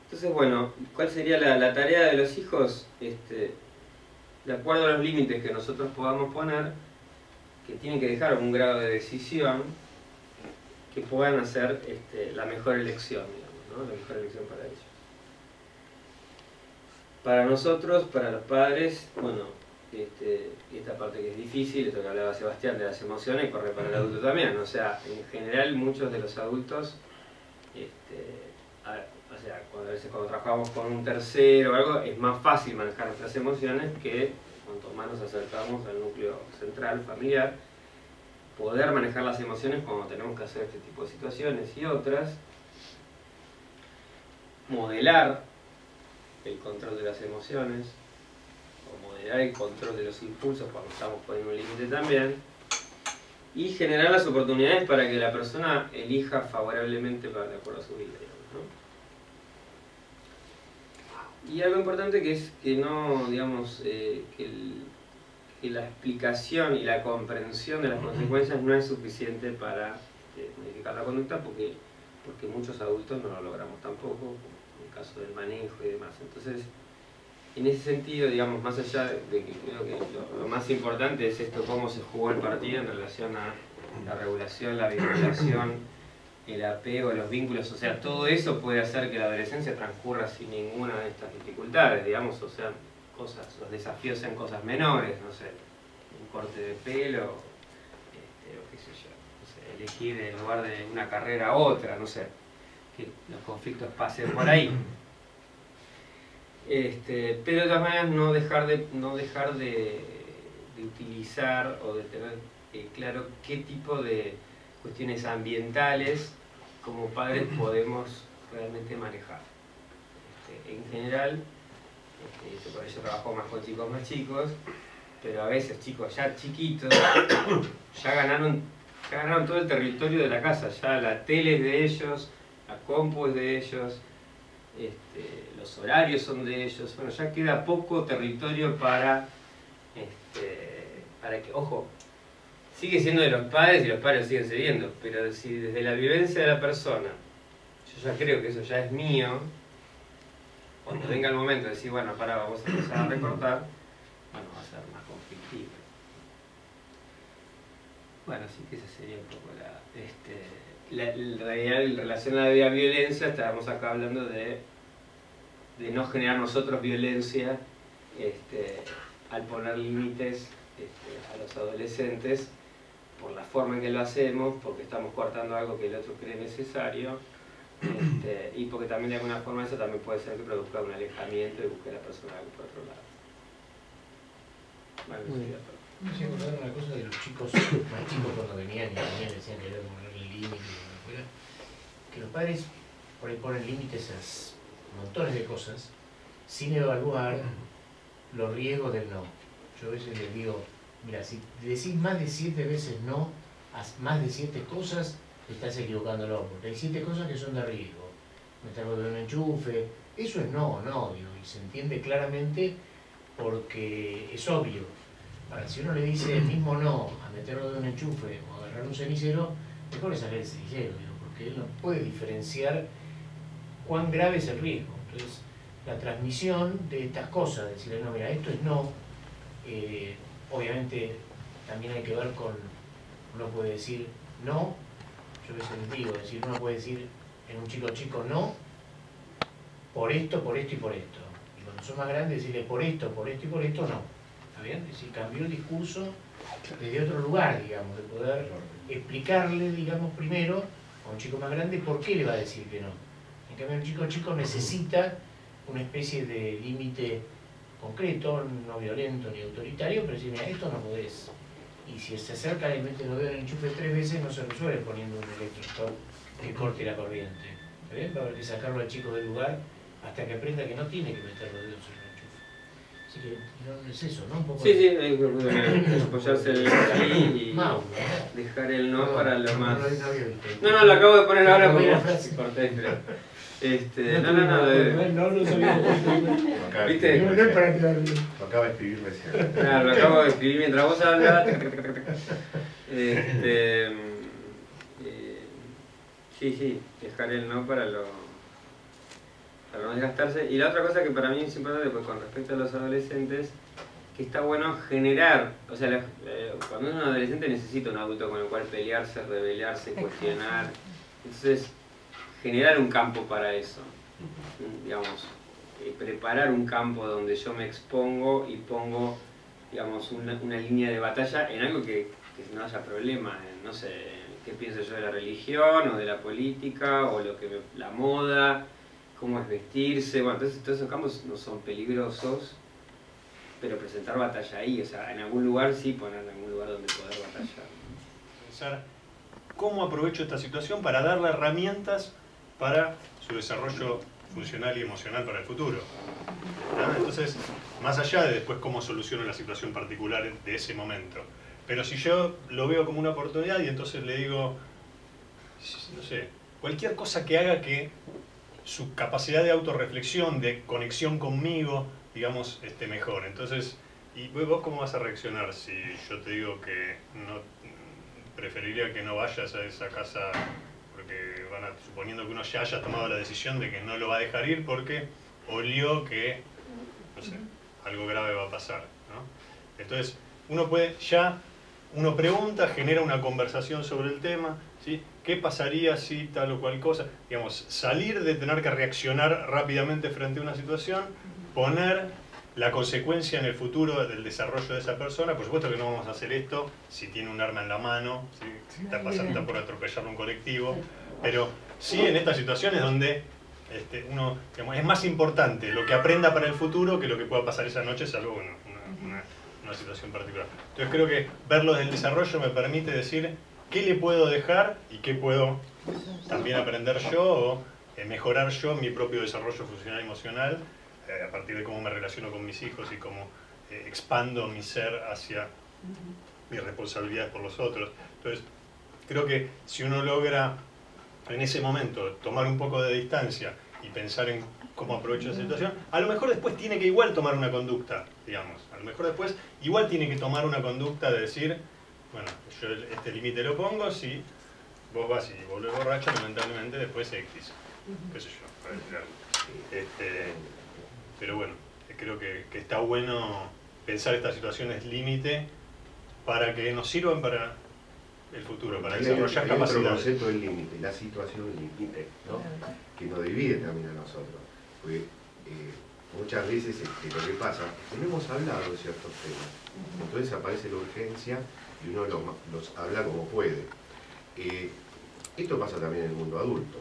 Entonces, bueno, ¿cuál sería la tarea de los hijos? De acuerdo a los límites que nosotros podamos poner, que tienen que dejar un grado de decisión, que puedan hacer la mejor elección, digamos, ¿no? La mejor elección para ellos. Para nosotros, para los padres, bueno, y esta parte que es difícil, esto que hablaba Sebastián de las emociones, corre para el adulto también. O sea, en general muchos de los adultos, o sea, a veces cuando trabajamos con un tercero o algo, es más fácil manejar nuestras emociones que cuanto más nos acercamos al núcleo central, familiar. Poder manejar las emociones cuando tenemos que hacer este tipo de situaciones y otras. Modelar el control de las emociones, o modelar el control de los impulsos cuando estamos poniendo un límite también, y generar las oportunidades para que la persona elija favorablemente de acuerdo a su vida, digamos, ¿no? Y algo importante que es que no, digamos, que la explicación y la comprensión de las consecuencias no es suficiente para modificar la conducta, porque muchos adultos no lo logramos tampoco, en el caso del manejo y demás. Entonces, en ese sentido, digamos, más allá de que creo que lo más importante es esto, cómo se jugó el partido en relación a la regulación, la vinculación, el apego, los vínculos, o sea, todo eso puede hacer que la adolescencia transcurra sin ninguna de estas dificultades, digamos, o sea, los desafíos sean cosas menores, no sé, un corte de pelo, o qué sé yo, no sé, elegir en lugar de una carrera otra, no sé, que los conflictos pasen por ahí. Pero de todas maneras no dejar de utilizar o de tener claro qué tipo de cuestiones ambientales como padres podemos realmente manejar. En general, por eso trabajo más con chicos más chicos, pero a veces chicos ya chiquitos ya ganaron todo el territorio de la casa, ya la tele es de ellos, la compu es de ellos, los horarios son de ellos, bueno, ya queda poco territorio para que, ojo, sigue siendo de los padres y los padres siguen cediendo, pero si desde la vivencia de la persona yo ya creo que eso ya es mío, cuando venga el momento de decir, bueno, vamos a empezar a recortar, bueno, va a ser más conflictivo. Bueno, así que esa sería un poco en realidad, en relación a la violencia, estábamos acá hablando de de no generar nosotros violencia al poner límites a los adolescentes por la forma en que lo hacemos, porque estamos cortando algo que el otro cree necesario, y porque también de alguna forma eso también puede ser que produzca un alejamiento y busque a la persona por otro lado. Bueno, me hice acordar una cosa de los chicos más chicos cuando venían y decían que era poner límites, que los padres por ahí ponen límites a montones de cosas sin evaluar los riesgos del no. Yo a veces les digo, mira, si decís más de 7 veces no a más de 7 cosas, te estás equivocándolo, porque hay 7 cosas que son de riesgo. Meterlo de un enchufe, eso es no, digo, y se entiende claramente porque es obvio. Ahora, si uno le dice el mismo no a meterlo de un enchufe o a agarrar un cenicero, mejor es sacar el cenicero, digo, porque él no puede diferenciar cuán grave es el riesgo. Entonces, la transmisión de estas cosas, decirle, no, mira, esto es no, obviamente también hay que ver con, uno puede decir no, yo a veces les digo, decir, uno puede decir en un chico no, por esto y por esto. Y cuando son más grandes, decirle por esto y por esto, no. ¿Está bien? Es decir, cambió el discurso desde otro lugar, digamos, de poder explicarle, digamos, primero a un chico más grande por qué le va a decir que no. En cambio, un chico necesita una especie de límite concreto, no violento ni autoritario, pero decir, mira, esto no podés. Y si se acerca y mete los dedos en el enchufe 3 veces, no se resuelve poniendo un electroshock que corte la corriente. ¿Está bien? Va a haber que sacarlo al chico del lugar hasta que aprenda que no tiene que meter los dedos en el enchufe. Así que no es eso, ¿no? Un poco sí, hay que apoyarse ahí y dejar el no para lo más... No, lo acabo de poner ahora porque corté, pero... No sabía. ¿Viste? No es para quedar bien. Lo acaba de escribir recién. Claro, lo acabo de escribir mientras vos hablabas. Sí, dejar el no para no desgastarse. Y la otra cosa que para mí es importante, pues con respecto a los adolescentes, que está bueno generar, o sea, cuando uno es un adolescente necesita un adulto con el cual pelearse, rebelarse, cuestionar. Entonces, generar un campo para eso, digamos, preparar un campo donde yo me expongo y pongo, digamos, una línea de batalla en algo que no haya problema, no sé, qué pienso yo de la religión o de la política o la moda, cómo es vestirse, bueno, entonces todos esos campos no son peligrosos, pero presentar batalla ahí, o sea, en algún lugar sí poner en algún lugar donde poder batallar. Pensar cómo aprovecho esta situación para darle herramientas para su desarrollo funcional y emocional para el futuro. Entonces, más allá de después cómo soluciono la situación particular de ese momento. Pero si yo lo veo como una oportunidad y entonces le digo, no sé, cualquier cosa que haga que su capacidad de autorreflexión, de conexión conmigo, digamos, esté mejor. Entonces, ¿y vos cómo vas a reaccionar si yo te digo que no preferiría que no vayas a esa casa? Porque suponiendo que uno ya haya tomado la decisión de que no lo va a dejar ir porque olió que, no sé, algo grave va a pasar, ¿no? Entonces, uno pregunta, genera una conversación sobre el tema, ¿sí? ¿Qué pasaría si tal o cual cosa? Digamos, salir de tener que reaccionar rápidamente frente a una situación, poner la consecuencia en el futuro del desarrollo de esa persona. Por supuesto que no vamos a hacer esto si tiene un arma en la mano, si está por atropellar un colectivo, pero sí en estas situaciones donde uno, digamos, es más importante lo que aprenda para el futuro que lo que pueda pasar esa noche, salvo una situación particular. Entonces creo que verlo desde el desarrollo me permite decir qué le puedo dejar y qué puedo también aprender yo o mejorar yo mi propio desarrollo funcional y emocional a partir de cómo me relaciono con mis hijos y cómo expando mi ser hacia mis responsabilidades por los otros. Entonces, creo que si uno logra en ese momento tomar un poco de distancia y pensar en cómo aprovecho esa situación, a lo mejor después tiene que igual tomar una conducta, digamos. A lo mejor después igual tiene que tomar una conducta de decir, bueno, yo este límite lo pongo, si vos vas y volvés borracho, lamentablemente después X, qué sé yo, para decir algo. Pero bueno, creo que está bueno pensar estas situaciones límite para que nos sirvan para el futuro, para desarrollar capacidades. Otro concepto del límite, la situación límite, ¿no? Que nos divide también a nosotros. Porque muchas veces lo que pasa es que no hemos hablado de ciertos temas. Entonces aparece la urgencia y uno los habla como puede. Esto pasa también en el mundo adulto,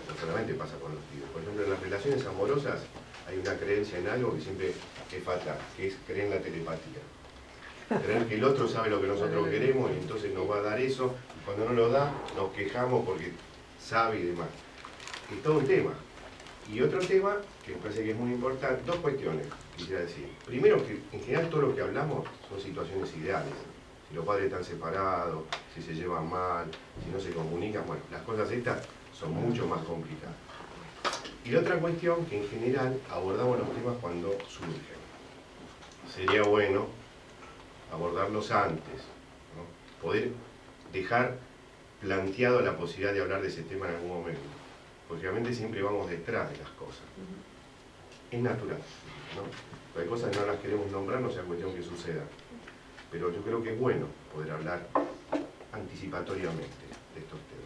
no solamente pasa con los pibes. Por ejemplo, en las relaciones amorosas hay una creencia en algo que siempre es fatal, que es creer en la telepatía. Creer que el otro sabe lo que nosotros queremos y entonces nos va a dar eso, y cuando no lo da, nos quejamos porque sabe y demás. Es todo un tema. Y otro tema, que me parece que es muy importante, dos cuestiones quisiera decir. Primero, que en general todo lo que hablamos son situaciones ideales. Si los padres están separados, si se llevan mal, si no se comunican, bueno, las cosas estas son mucho más complicadas. Y la otra cuestión, que en general abordamos los temas cuando surgen. Sería bueno abordarlos antes, ¿no? Poder dejar planteado la posibilidad de hablar de ese tema en algún momento. Porque realmente siempre vamos detrás de las cosas. Es natural, ¿no? Hay cosas que no las queremos nombrar, no sea cuestión que suceda. Pero yo creo que es bueno poder hablar anticipatoriamente de estos temas.